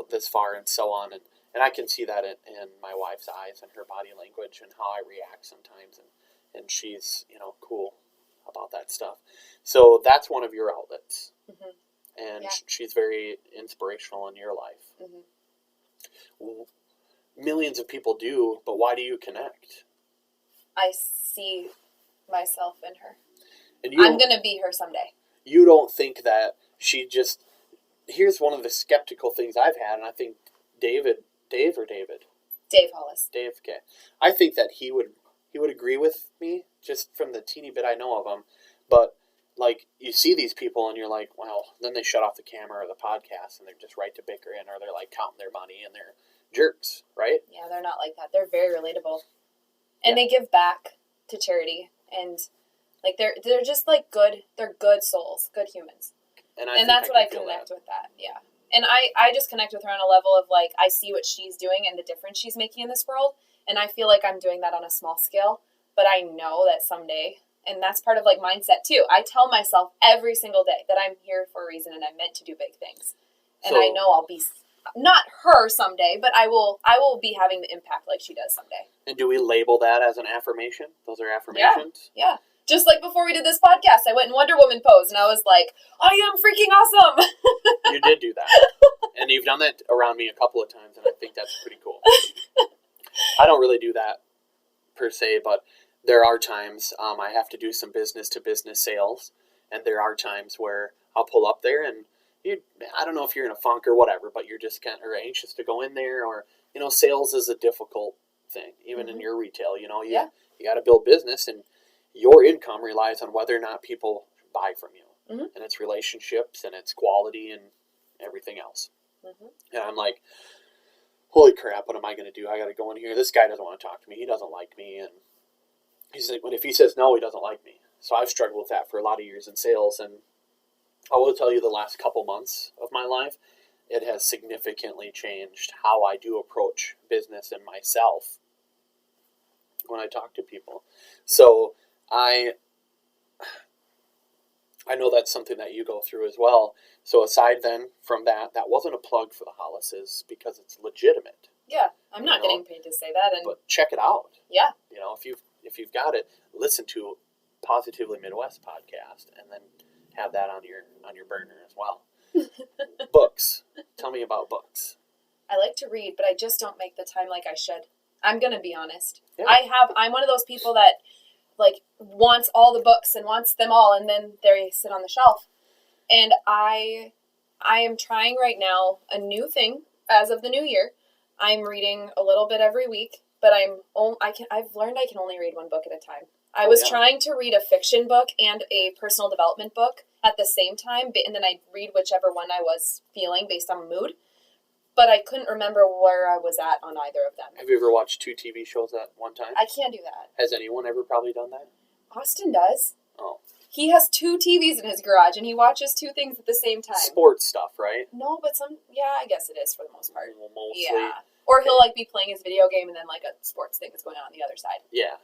this far and so on. And I can see that in my wife's eyes and her body language and how I react sometimes. And she's, cool about that stuff. So that's one of your outlets. Mm-hmm. And she's very inspirational in your life. Mm-hmm. Millions of people do, but why do you connect? I see myself in her. And I'm going to be her someday. You don't think that she just... Here's one of the skeptical things I've had, and I think Dave Hollis. Dave, okay. I think that he would agree with me, just from the teeny bit I know of him, but... Like, you see these people and you're like, well, then they shut off the camera or the podcast and they're just right to bickering or they're like counting their money and they're jerks, right? Yeah, they're not like that. They're very relatable. And they give back to charity and like they're just like they're good souls, good humans. And that's what I connect with that. Yeah. And I just connect with her on a level of like, I see what she's doing and the difference she's making in this world. And I feel like I'm doing that on a small scale, but I know that someday. And that's part of like mindset too. I tell myself every single day that I'm here for a reason and I'm meant to do big things. And I know I'll be not her someday, but I will be having the impact like she does someday. And do we label that as an affirmation? Those are affirmations? Yeah. Just like before we did this podcast, I went in Wonder Woman pose and I was like, I am freaking awesome. You did do that. And you've done that around me a couple of times and I think that's pretty cool. I don't really do that per se, but there are times I have to do some business-to-business sales, and there are times where I'll pull up there, and I don't know if you're in a funk or whatever, but you're just kind of anxious to go in there, or, sales is a difficult thing, even in your retail, you got to build business, and your income relies on whether or not people buy from you, and it's relationships, and it's quality, and everything else. And I'm like, holy crap, what am I going to do? I got to go in here. This guy doesn't want to talk to me. He doesn't like me, and he's like, well, if he says no, he doesn't like me. So I've struggled with that for a lot of years in sales. And I will tell you the last couple months of my life, it has significantly changed how I do approach business and myself when I talk to people. So I know that's something that you go through as well. So aside then from that wasn't a plug for the Hollises because it's legitimate. Yeah, I'm not getting paid to say that. But check it out. Yeah. If you've got it, listen to Positively Midwest podcast and then have that on your burner as well. Books. Tell me about books. I like to read, but I just don't make the time like I should. I'm going to be honest. Yeah. I'm one of those people that like wants all the books and wants them all and then they sit on the shelf. And I am trying right now a new thing as of the new year. I'm reading a little bit every week, but I've learned I can only read one book at a time. I was trying to read a fiction book and a personal development book at the same time, and then I'd read whichever one I was feeling based on mood. but I couldn't remember where I was at on either of them. Have you ever watched 2 TV shows at one time? I can't do that. Has anyone ever probably done that? Austin does. Oh. He has 2 TVs in his garage, and he watches 2 things at the same time. Sports stuff, right? No, but I guess it is for the most part. Well, mostly. Yeah. Or he'll like be playing his video game, and then like a sports thing is going on the other side. Yeah,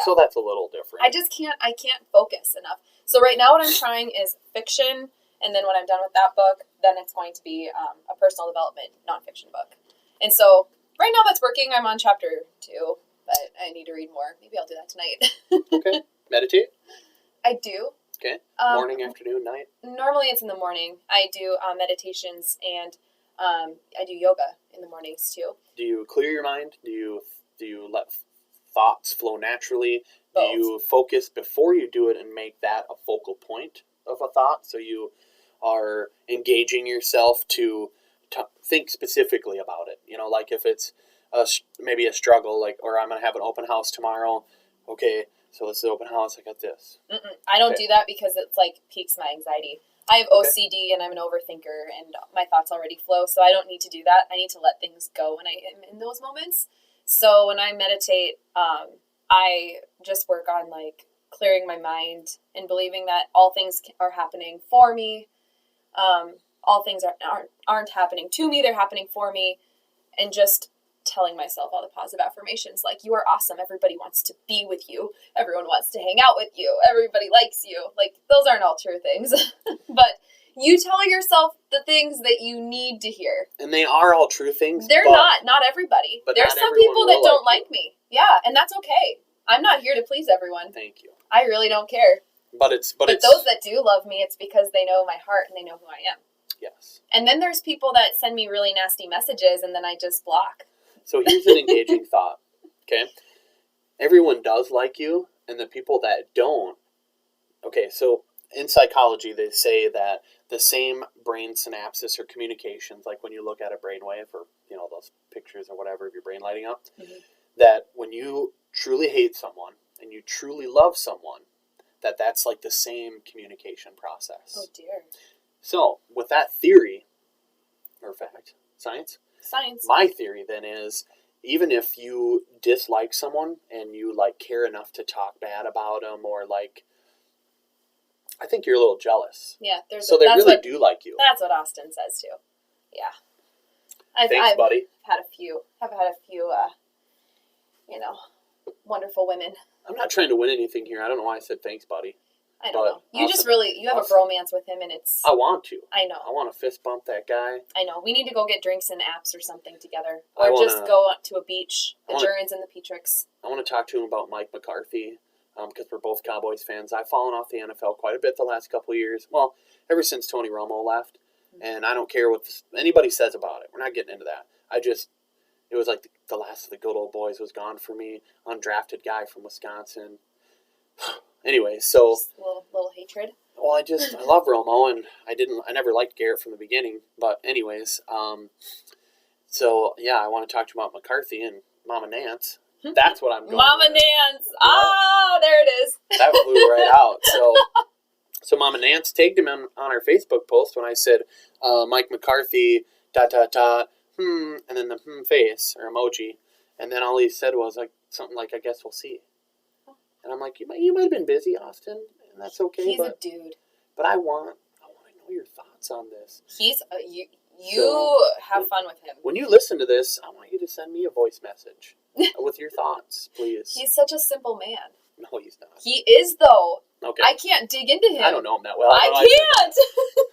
so that's a little different. I can't focus enough. So right now what I'm trying is fiction, and then when I'm done with that book, then it's going to be a personal development nonfiction book. And so right now that's working. I'm on chapter 2, but I need to read more. Maybe I'll do that tonight. Okay. Meditate? I do. Okay. Morning, afternoon, night? Normally it's in the morning. I do meditations, and I do yoga in the mornings too. Do you clear your mind? Do you let thoughts flow naturally? Both. Do you focus before you do it and make that a focal point of a thought? So you are engaging yourself to think specifically about it. You know, like if it's maybe a struggle, like, or I'm going to have an open house tomorrow. Okay, so this is open house. I got this. I don't do that because it's like piques my anxiety. I have OCD and I'm an overthinker and my thoughts already flow, so I don't need to do that. I need to let things go when I am in those moments. So when I meditate, I just work on like clearing my mind and believing that all things are happening for me. All things aren't happening to me, they're happening for me, and just telling myself all the positive affirmations like, you are awesome, everybody wants to be with you, everyone wants to hang out with you, everybody likes you. Like, those aren't all true things. But you tell yourself the things that you need to hear. And they are all true things. They're not everybody. But there's some people that don't like me. Yeah, and that's okay. I'm not here to please everyone. Thank you. I really don't care. But those that do love me, it's because they know my heart and they know who I am. Yes. And then there's people that send me really nasty messages and then I just block. So here's an engaging thought, okay? Everyone does like you, and the people that don't, okay, so in psychology, they say that the same brain synapses or communications, like when you look at a brainwave or, you know, those pictures or whatever of your brain lighting up, that when you truly hate someone and you truly love someone, that's like the same communication process. Oh, dear. So, with that theory, or fact, science, my theory then is, even if you dislike someone and you like care enough to talk bad about them, or like, I think you're a little jealous. Yeah, they really do like you. That's what Austin says too. Yeah. Thanks, buddy. I've had a few, wonderful women. I'm not trying to win anything here. I don't know why I said thanks, buddy. I don't know. You just you have a bromance with him, and it's... I want to. I know. I want to fist bump that guy. I know. We need to go get drinks and apps or something together. Or just go to a beach. The Jurins and the Petriks. I want to talk to him about Mike McCarthy, because we're both Cowboys fans. I've fallen off the NFL quite a bit the last couple of years. Well, ever since Tony Romo left. And I don't care what anybody says about it. We're not getting into that. It was like the last of the good old boys was gone for me. Undrafted guy from Wisconsin. Anyway, so... Just a little hatred. Well, I love Romo, and I never liked Garrett from the beginning. But anyways, so yeah, I want to talk to him about McCarthy and Mama Nance. That's what I'm going Mama with. Nance! Oh, there it is. That flew right out. So Mama Nance tagged him on our Facebook post when I said, Mike McCarthy, ... and then the face, or emoji. And then all he said was like something like, I guess we'll see. And I'm like, you might have been busy, Austin, and that's okay. He's a dude. But I want to know your thoughts on this. He's have fun with him. When you listen to this, I want you to send me a voice message with your thoughts, please. He's such a simple man. No, he's not. He is, though. Okay. I can't dig into him. I don't know him that well. I can't.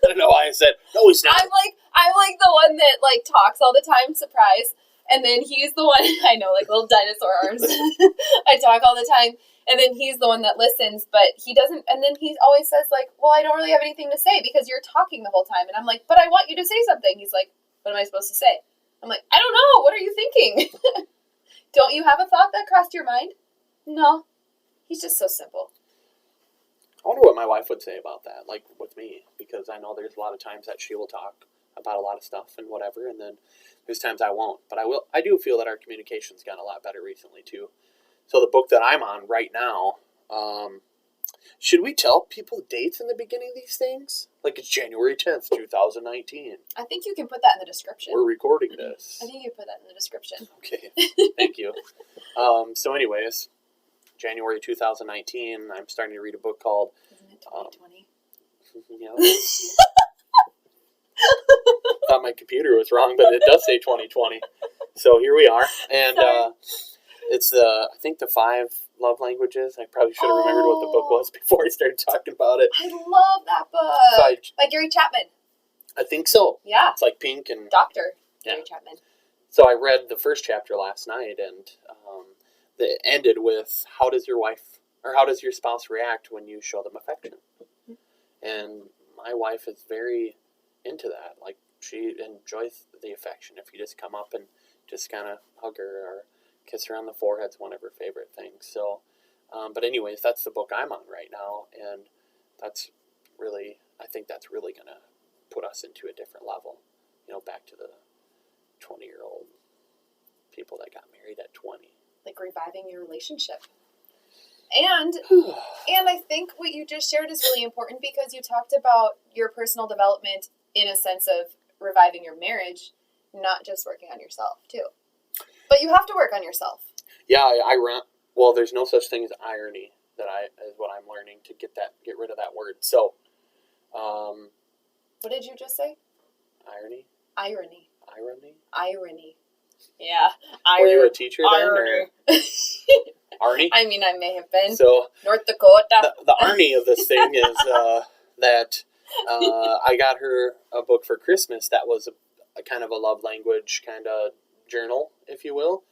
I don't know why I said, no, he's not. I'm like the one that like talks all the time, surprise. And then he's the one, I know, like little dinosaur arms. I talk all the time. And then he's the one that listens, but he doesn't. And then he always says like, well, I don't really have anything to say because you're talking the whole time. And I'm like, but I want you to say something. He's like, what am I supposed to say? I'm like, I don't know. What are you thinking? Don't you have a thought that crossed your mind? No. He's just so simple. I wonder what my wife would say about that, like with me, because I know there's a lot of times that she will talk about a lot of stuff and whatever, and then there's times I won't. But I do feel that our communication's gotten a lot better recently too. So the book that I'm on right now, Should we tell people dates in the beginning of these things? Like it's January 10th, 2019. I think you can put that in the description. We're recording this. I think you can put that in the description. Okay, thank you. So anyways, January 2019, I'm starting to read a book called... Isn't it 2020? Yeah. Thought my computer was wrong, but it does say 2020. So here we are. And it's I think the 5 love languages. I probably should have remembered what the book was before I started talking about it. I love that book. So by Gary Chapman. I think so. Yeah. It's like pink and... Dr. Gary Chapman. So I read the first chapter last night, and it ended with, how does your spouse react when you show them affection? And my wife is very into that. Like, she enjoys the affection. If you just come up and just kind of hug her or kiss her on the forehead's one of her favorite things. So, but anyways, that's the book I'm on right now, and I think that's really going to put us into a different level. You know, back to the 20-year-old people that got married at 20. Like reviving your relationship. And I think what you just shared is really important because you talked about your personal development in a sense of reviving your marriage, not just working on yourself too. But you have to work on yourself. Yeah, well, there's no such thing as irony is what I'm learning to get rid of that word. So, what did you just say? Irony. Yeah. Were you a teacher then? Or? Arnie? I mean, I may have been. So, North Dakota. The Arnie of this thing is that I got her a book for Christmas that was a kind of a love language kind of journal, if you will.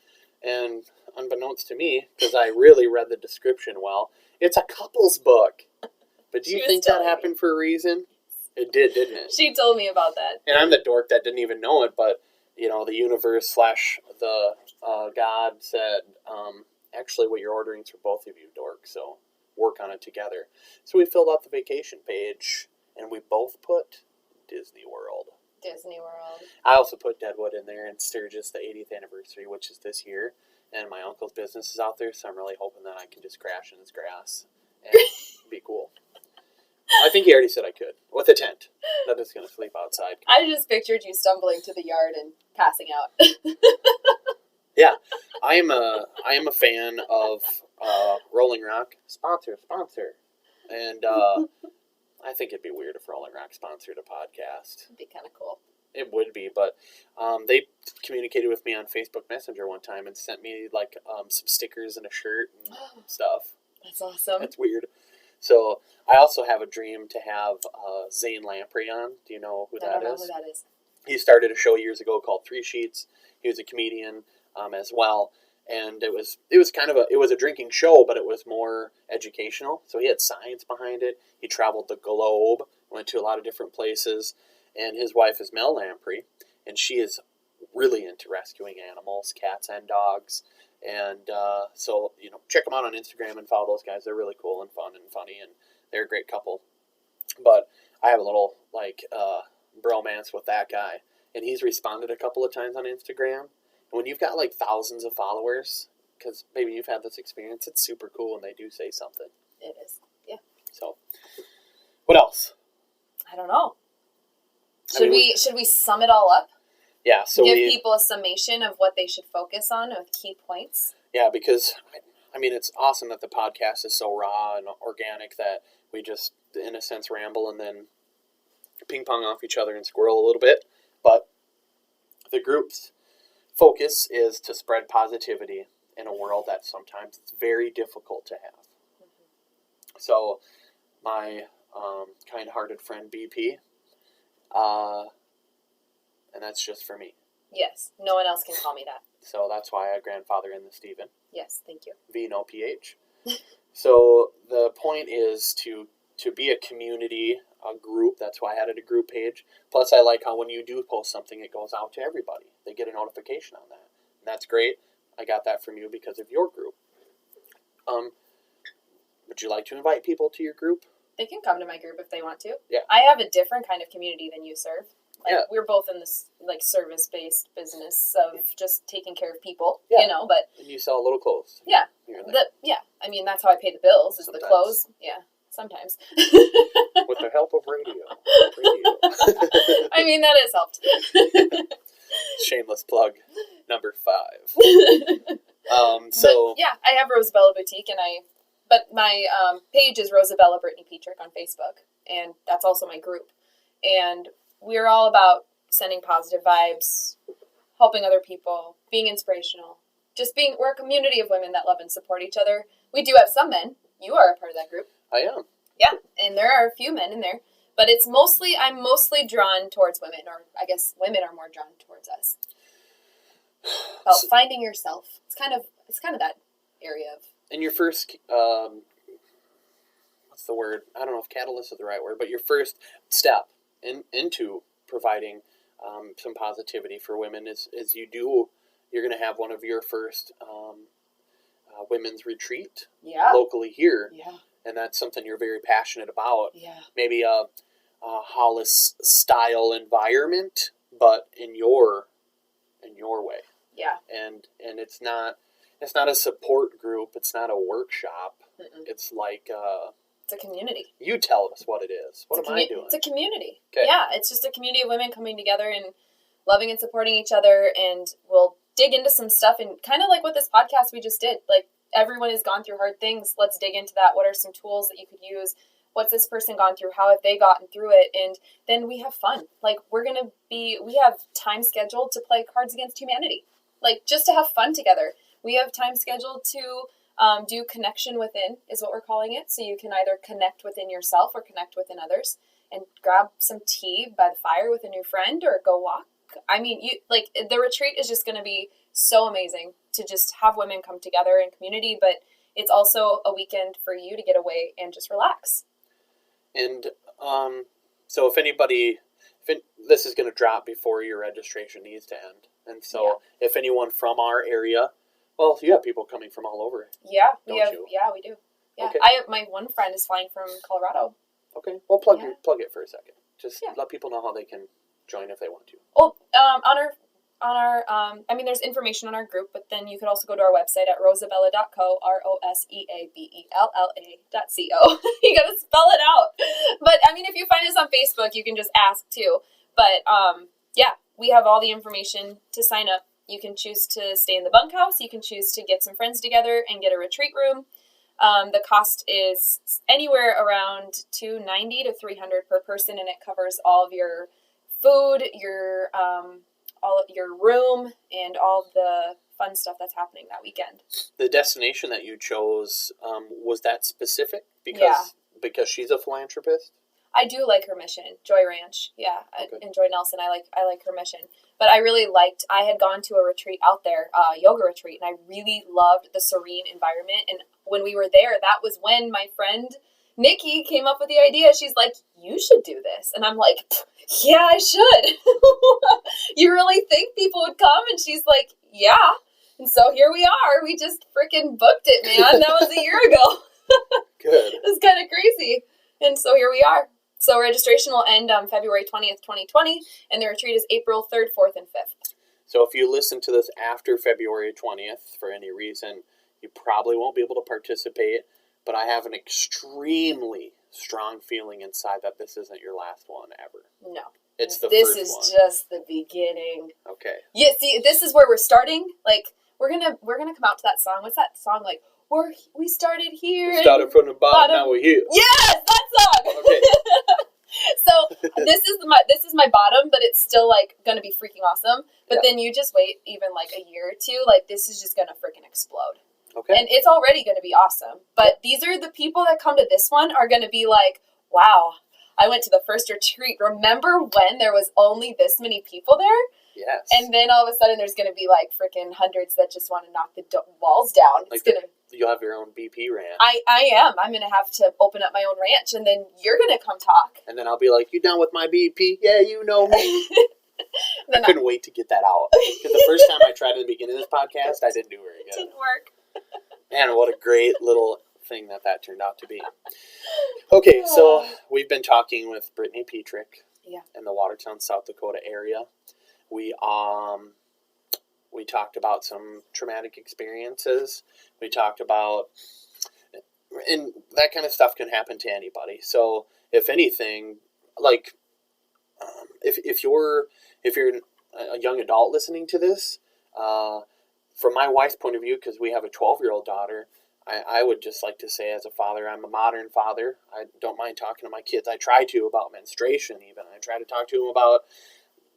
And unbeknownst to me, because I really read the description well, it's a couple's book. But do you think that happened for a reason? It did, didn't it? She told me about that. And I'm the dork that didn't even know it, but, you know, the universe / the God said, actually what you're ordering is for both of you, dork, so work on it together. So we filled out the vacation page, and we both put Disney World. I also put Deadwood in there, and Sturgis, the 80th anniversary, which is this year, and my uncle's business is out there, so I'm really hoping that I can just crash in his grass and be cool. I think he already said I could, with a tent. Not just going to sleep outside. I just pictured you stumbling to the yard and passing out. Yeah, I am a fan of Rolling Rock. Sponsor. And I think it'd be weird if Rolling Rock sponsored a podcast. It'd be kind of cool. It would be, but they communicated with me on Facebook Messenger one time and sent me like some stickers and a shirt and stuff. That's awesome. That's weird. So I also have a dream to have Zane Lamprey on. Do you know who that is? I don't know who that is. He started a show years ago called 3 Sheets. He was a comedian as well, and it was a drinking show, but it was more educational. So he had science behind it. He traveled the globe, went to a lot of different places, and his wife is Mel Lamprey, and she is really into rescuing animals, cats and dogs. And so, you know, check them out on Instagram and follow those guys. They're really cool and fun and funny, and they're a great couple. But I have a little, bromance with that guy. And he's responded a couple of times on Instagram. And when you've got, thousands of followers, because maybe you've had this experience, it's super cool when they do say something. It is, yeah. So, what else? I don't know. Should we sum it all up? Yeah, so give people a summation of what they should focus on with key points. Yeah, because it's awesome that the podcast is so raw and organic that we just, in a sense, ramble and then ping pong off each other and squirrel a little bit. But the group's focus is to spread positivity in a world that sometimes it's very difficult to have. Mm-hmm. So my kind-hearted friend BP. And that's just for me. Yes. No one else can call me that. So that's why I grandfather in the Stephen. Yes, thank you. V, no PH. So the point is to be a community, a group. That's why I added a group page. Plus, I like how when you do post something, it goes out to everybody. They get a notification on that. And that's great. I got that from you because of your group. Would you like to invite people to your group? They can come to my group if they want to. Yeah. I have a different kind of community than you serve. Yeah. We're both in this service-based business of just taking care of people, yeah. but... And you sell a little clothes. Yeah. That's how I pay the bills, is sometimes. The clothes. Yeah. Sometimes. With the help of radio. I mean, that has helped. Shameless plug number 5. But, yeah, I have Rosabella Boutique, but my page is Rosabella Brittany Petrik on Facebook, and that's also my group. And we're all about sending positive vibes, helping other people, being inspirational. We're a community of women that love and support each other. We do have some men. You are a part of that group. I am. Yeah, and there are a few men in there. But I'm mostly drawn towards women, or I guess women are more drawn towards us. About finding yourself. It's kind of that area of. And your first, what's the word? I don't know if catalyst is the right word, but your first step into providing some positivity for women is you're going to have one of your first women's retreat locally here. Yeah. And that's something you're very passionate about. Yeah. Maybe a Hollis style environment, but in your way. Yeah. And it's not a support group. It's not a workshop. Mm-mm. It's like it's a community. You tell us what it is. What am I doing? It's a community. Okay. Yeah, it's just a community of women coming together and loving and supporting each other, and we'll dig into some stuff, and kind of like what this podcast we just did. Like, everyone has gone through hard things. Let's dig into that. What are some tools that you could use? What's this person gone through? How have they gotten through it? And then we have fun. Like, we have time scheduled to play Cards Against Humanity. Like, just to have fun together. We have time scheduled to do connection within, is what we're calling it. So you can either connect within yourself or connect within others, and grab some tea by the fire with a new friend, or go walk. I mean, the retreat is just going to be so amazing to just have women come together in community, but it's also a weekend for you to get away and just relax. And so this is going to drop before your registration needs to end. And so if anyone from our area, well, you have people coming from all over. Yeah, we do. Yeah, okay. My one friend is flying from Colorado. Okay, well, plug it for a second. Just let people know how they can join if they want to. Well, on our there's information on our group, but then you could also go to our website at rosabella.co, ROSEABELLA.co. You gotta spell it out. But if you find us on Facebook, you can just ask too. But we have all the information to sign up. You can choose to stay in the bunkhouse. You can choose to get some friends together and get a retreat room. The cost is anywhere around $290 to $300 per person, and it covers all of your food, your room, and all the fun stuff that's happening that weekend. The destination that you chose, was that specific? Because she's a philanthropist? I do like her mission, Joy Ranch. Yeah, okay. And Joy Nelson, I like her mission. But I had gone to a retreat out there, a yoga retreat, and I really loved the serene environment. And when we were there, that was when my friend Nikki came up with the idea. She's like, you should do this. And I'm like, yeah, I should. You really think people would come? And she's like, yeah. And so here we are. We just freaking booked it, man. That was a year ago. Good. It was kind of crazy. And so here we are. So registration will end on February 20th, 2020, and the retreat is April 3rd, 4th, and 5th. So if you listen to this after February 20th, for any reason, you probably won't be able to participate, but I have an extremely strong feeling inside that this isn't your last one ever. No. It's the first one. This is just the beginning. Okay. Yeah, see, this is where we're starting. Like, we're gonna come out to that song. What's that song? Like, we started here. We started from the bottom, now we're here. Yes, that song. Okay. So this is my bottom, but it's still like gonna be freaking awesome. But then you just wait even like a year or two, like this is just gonna freaking explode. Okay. And it's already gonna be awesome. But these are the people that come to this one are gonna be like, wow, I went to the first retreat. Remember when there was only this many people there? Yes. And then all of a sudden there's gonna be like freaking hundreds that just want to knock the walls down. Like it's gonna. You'll have your own BP ranch. I am. I'm going to have to open up my own ranch, and then you're going to come talk. And then I'll be like, you down with my BP? Yeah, you know me. I couldn't wait to get that out. Because the first time I tried at the beginning of this podcast, I didn't do very good. It didn't work. Man, what a great little thing that turned out to be. Okay, so we've been talking with Brittany Petrik in the Watertown, South Dakota area. We talked about some traumatic experiences. We talked about and that kind of stuff can happen to anybody. So if anything, like, if you're a young adult listening to this, from my wife's point of view, because we have a 12-year-old daughter, I would just like to say, as a father, I'm a modern father. I don't mind talking to my kids. I try to about menstruation, even. I try to talk to them about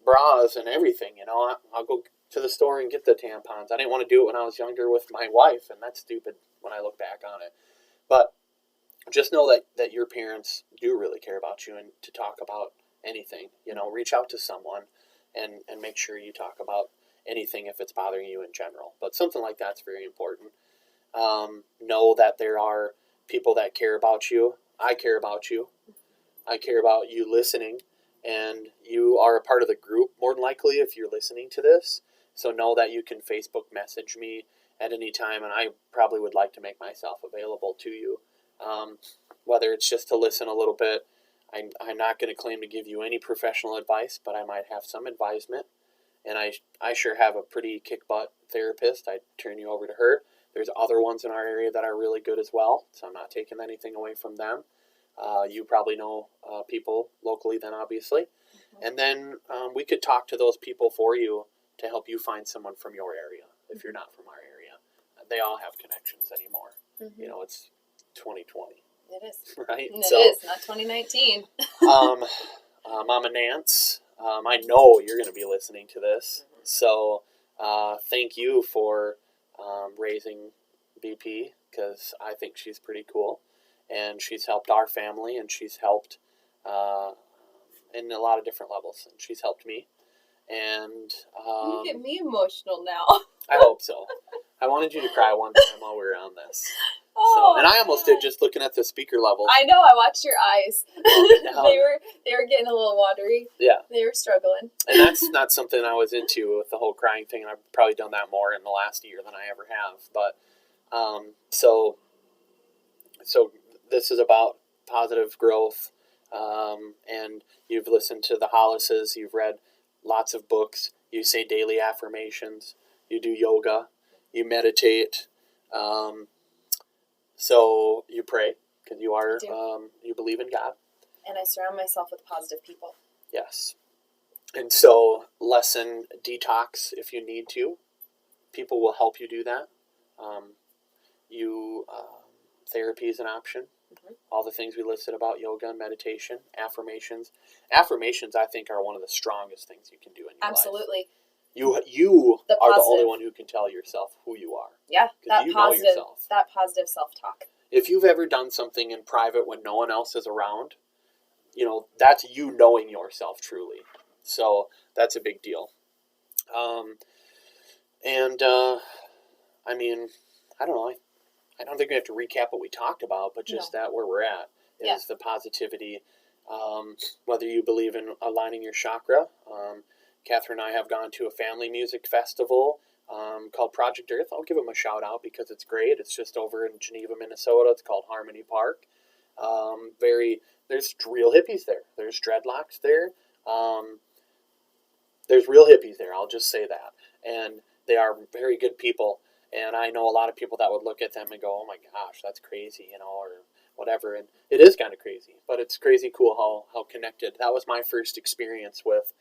bras and everything. I'll go to the store and get the tampons. I didn't want to do it when I was younger with my wife, and that's stupid when I look back on it. But just know that your parents do really care about you, and to talk about anything, reach out to someone and make sure you talk about anything if it's bothering you in general. But something like that's very important. Know that there are people that care about you. I care about you. I care about you listening, and you are a part of the group, more than likely, if you're listening to this. So know that you can Facebook message me at any time, and I probably would like to make myself available to you. Whether it's just to listen a little bit. I'm not going to claim to give you any professional advice, but I might have some advisement. And I sure have a pretty kick-butt therapist. I'd turn you over to her. There's other ones in our area that are really good as well, so I'm not taking anything away from them. You probably know people locally then, obviously. Mm-hmm. And then we could talk to those people for you to help you find someone from your area if you're not from our area. They all have connections anymore. Mm-hmm. It's 2020. It is. Right? It is, not 2019. Mama Nance, I know you're going to be listening to this. Mm-hmm. So thank you for raising BP, because I think she's pretty cool. And she's helped our family, and she's helped in a lot of different levels. And she's helped me. And you get me emotional now. I hope so. I wanted you to cry one time while we were on this. Oh, and I almost did just looking at the speaker level. I know. I watched your eyes. No. They were getting a little watery. Yeah. They were struggling. And that's not something I was into with the whole crying thing. I've probably done that more in the last year than I ever have. But so this is about positive growth. And you've listened to the Hollises. You've read lots of books. You say daily affirmations. You do yoga. You meditate. So you pray, because you are you believe in God. And I surround myself with positive people. Yes. And so lessen detox if you need to. People will help you do that. Therapy is an option. Mm-hmm. All the things we listed about yoga and meditation, affirmations. Affirmations, I think, are one of the strongest things you can do in your life. Absolutely. You are the only one who can tell yourself who you are. Yeah, that positive self-talk. If you've ever done something in private when no one else is around, that's you knowing yourself truly. So that's a big deal. I don't know. I don't think we have to recap what we talked about, but just that where we're at is the positivity. Whether you believe in aligning your chakra. Catherine and I have gone to a family music festival called Project Earth. I'll give them a shout out because it's great. It's just over in Geneva, Minnesota. It's called Harmony Park. There's real hippies there. There's dreadlocks there. There's real hippies there. I'll just say that. And they are very good people. And I know a lot of people that would look at them and go, oh my gosh, that's crazy, or whatever. And it is kind of crazy, but it's crazy cool how connected. That was my first experience with,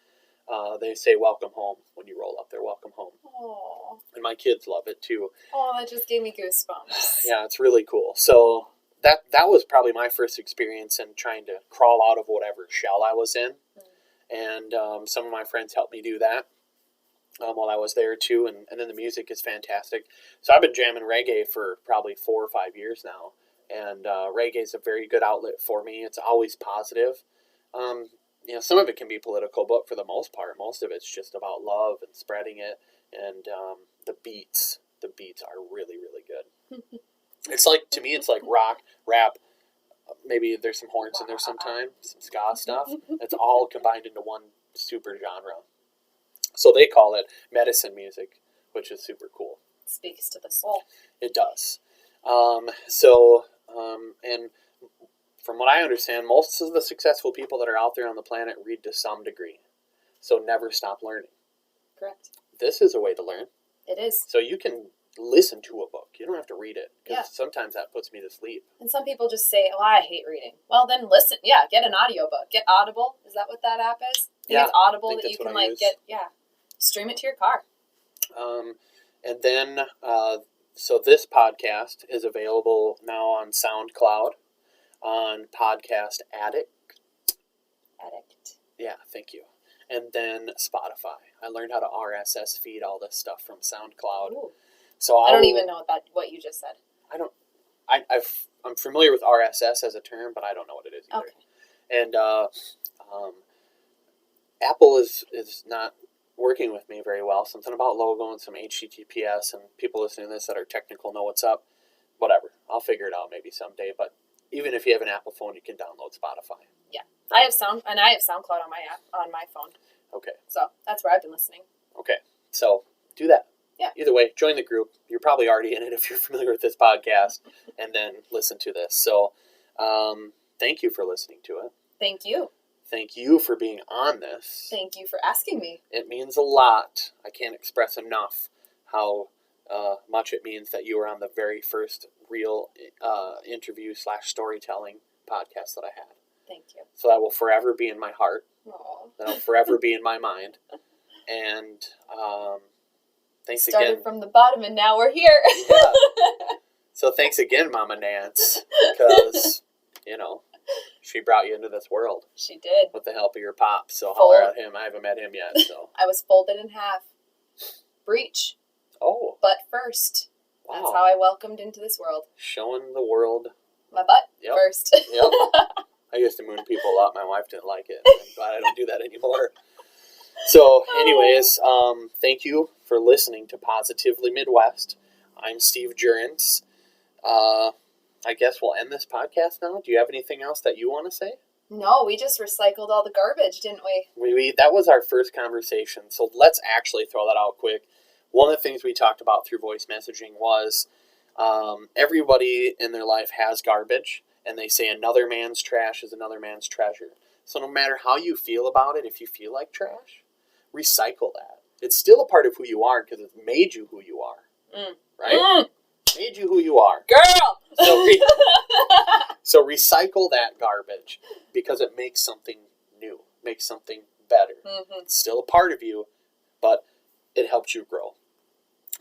they say welcome home when you roll up there, welcome home. Aww. And my kids love it too. Oh, that just gave me goosebumps. Yeah, it's really cool. So that was probably my first experience in trying to crawl out of whatever shell I was in. Mm. And some of my friends helped me do that. While I was there too, and then the music is fantastic. So I've been jamming reggae for probably 4 or 5 years now, and reggae is a very good outlet for me. It's always positive. Some of it can be political, but for the most part, most of it's just about love and spreading it. And the beats are really, really good. It's like, to me, it's like rock, rap. Maybe there's some horns in there sometimes, some ska stuff. It's all combined into one super genre. So they call it medicine music, which is super cool. Speaks to the soul. It does. And from what I understand, most of the successful people that are out there on the planet read to some degree. So never stop learning. Correct. This is a way to learn. It is. So you can listen to a book. You don't have to read it, because Yeah. sometimes that puts me to sleep. And some people just say, "Oh, I hate reading." Well, then listen. Yeah, get an audiobook. Get Audible. Is that what that app is? I think it's Audible think that that's you can what I use. stream it to your car. And then, so this podcast is available now on SoundCloud, on Podcast Addict. Yeah, thank you. And then Spotify. I learned how to RSS feed all this stuff from SoundCloud. Ooh. So I don't even know what you just said. I'm familiar with RSS as a term, but I don't know what it is either. Okay. And Apple is not working with me very well. Something about logo and some HTTPS, and people listening to this that are technical know what's up. Whatever. I'll figure it out maybe someday. But even if you have an Apple phone, you can download Spotify. Yeah. I have SoundCloud on my app, on my phone. Okay. So that's where I've been listening. Okay. So do that. Yeah. Either way, join the group. You're probably already in it if you're familiar with this podcast, and then listen to this. So thank you for listening to it. Thank you. Thank you for being on this. Thank you for asking me. It means a lot. I can't express enough how much it means that you were on the very first real interview / storytelling podcast that I had. Thank you. So that will forever be in my heart. Aww. That'll forever be in my mind. And thanks Started again. from the bottom and now we're here. Yeah. So thanks again, Mama Nance, because, she brought you into this world. She did. With the help of your pop. So holler at him. I haven't met him yet. So I was folded in half. Breech. Oh. Butt first. Wow. That's how I welcomed into this world. Showing the world. My butt Yep. first. Yep. I used to moon people a lot. My wife didn't like it. I'm glad I don't do that anymore. So, anyways, thank you for listening to Positively Midwest. I'm Steve Jurens. I guess we'll end this podcast now. Do you have anything else that you want to say? No, we just recycled all the garbage, didn't we? That was our first conversation. So let's actually throw that out quick. One of the things we talked about through voice messaging was everybody in their life has garbage, and they say another man's trash is another man's treasure. So no matter how you feel about it, if you feel like trash, recycle that. It's still a part of who you are because it made you who you are. Right? Made you who you are. Girl! So recycle that garbage because it makes something new, makes something better. Mm-hmm. It's still a part of you, but it helps you grow.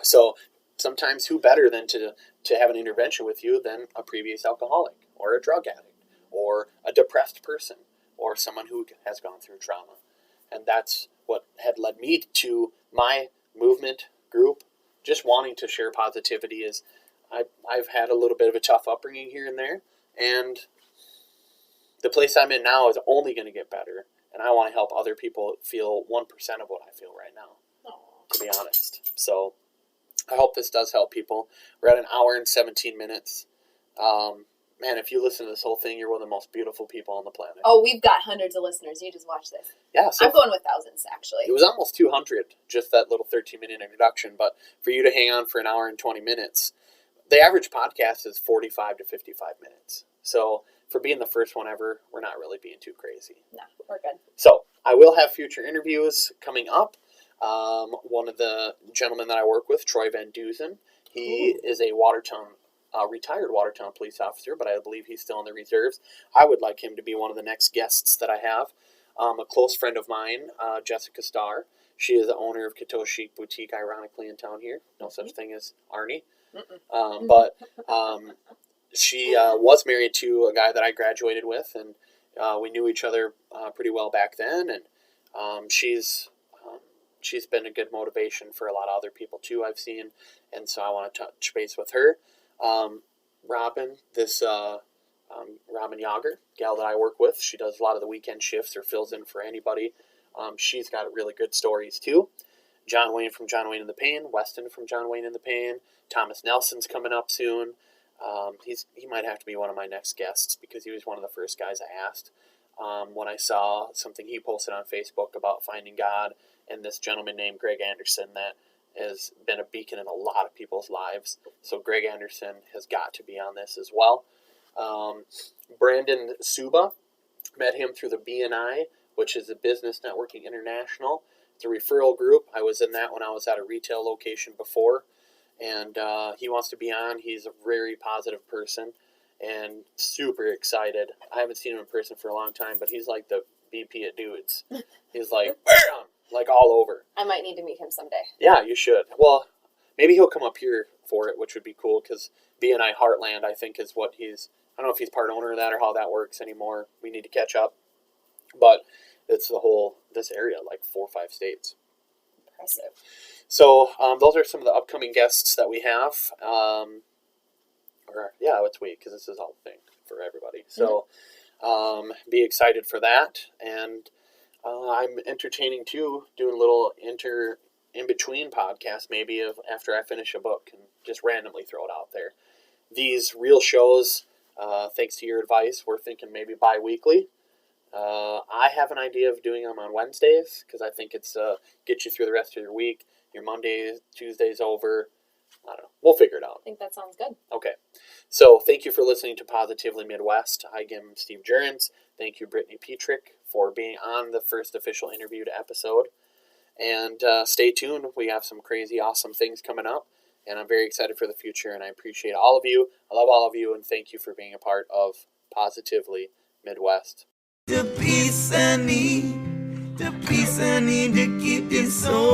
So sometimes who better than to have an intervention with you than a previous alcoholic or a drug addict or a depressed person or someone who has gone through trauma. And that's what had led me to my movement group, just wanting to share positivity. Is I've had a little bit of a tough upbringing here and there, and the place I'm in now is only going to get better, and I want to help other people feel 1% of what I feel right now, to be honest. So I hope this does help people. We're at an hour and 17 minutes. Man, if you listen to this whole thing, you're one of the most beautiful people on the planet. Oh, we've got hundreds of listeners. You just watch this. Yeah, so I'm going with thousands, actually. It was almost 200, just that little 13-minute introduction. But for you to hang on for an hour and 20 minutes, the average podcast is 45 to 55 minutes. So for being the first one ever, we're not really being too crazy. No, we're good. So I will have future interviews coming up. One of the gentlemen that I work with, Troy Van Dusen, he is a retired Watertown police officer, but I believe he's still in the reserves. I would like him to be one of the next guests that I have. A close friend of mine, Jessica Starr. She is the owner of Katoa Chic Boutique, ironically, in town here. No such thing as Arnie. But she was married to a guy that I graduated with, and we knew each other pretty well back then. And she's been a good motivation for a lot of other people, too, I've seen. And so I want to touch base with her. Robin, Robin Yager, gal that I work with, she does a lot of the weekend shifts or fills in for anybody. She's got really good stories too. John Wayne from John Wayne and the Pain, Weston from John Wayne and the Pain, Thomas Nelson's coming up soon. He might have to be one of my next guests because he was one of the first guys I asked when I saw something he posted on Facebook about finding God, and this gentleman named Greg Anderson that has been a beacon in a lot of people's lives. So Greg Anderson has got to be on this as well. Brandon Suba, met him through the BNI, which is a Business Networking International. It's a referral group. I was in that when I was at a retail location before. and he wants to be on. He's a very positive person and super excited. I haven't seen him in person for a long time, but he's like the BP of dudes. He's like, bam, like all over. I might need to meet him someday. Yeah, you should. Well, maybe he'll come up here for it, which would be cool, because BNI Heartland, I think, is what he's... I don't know if he's part owner of that or how that works anymore. We need to catch up. But it's this area, like 4 or 5 states. Impressive. So those are some of the upcoming guests that we have. It's we, because this is all the thing for everybody. So be excited for that. And I'm entertaining, too, doing a little in-between podcast, maybe, of after I finish a book, and just randomly throw it out there. These real shows, thanks to your advice, we're thinking maybe bi-weekly. I have an idea of doing them on Wednesdays, because I think it's get you through the rest of your week. Your Monday, Tuesday's over. I don't know. We'll figure it out. I think that sounds good. Okay. So thank you for listening to Positively Midwest. I'm Steve Jurens. Thank you, Brittany Petrik, for being on the first official interviewed episode. And stay tuned. We have some crazy, awesome things coming up. And I'm very excited for the future. And I appreciate all of you. I love all of you. And thank you for being a part of Positively Midwest. The peace I need to keep this soul.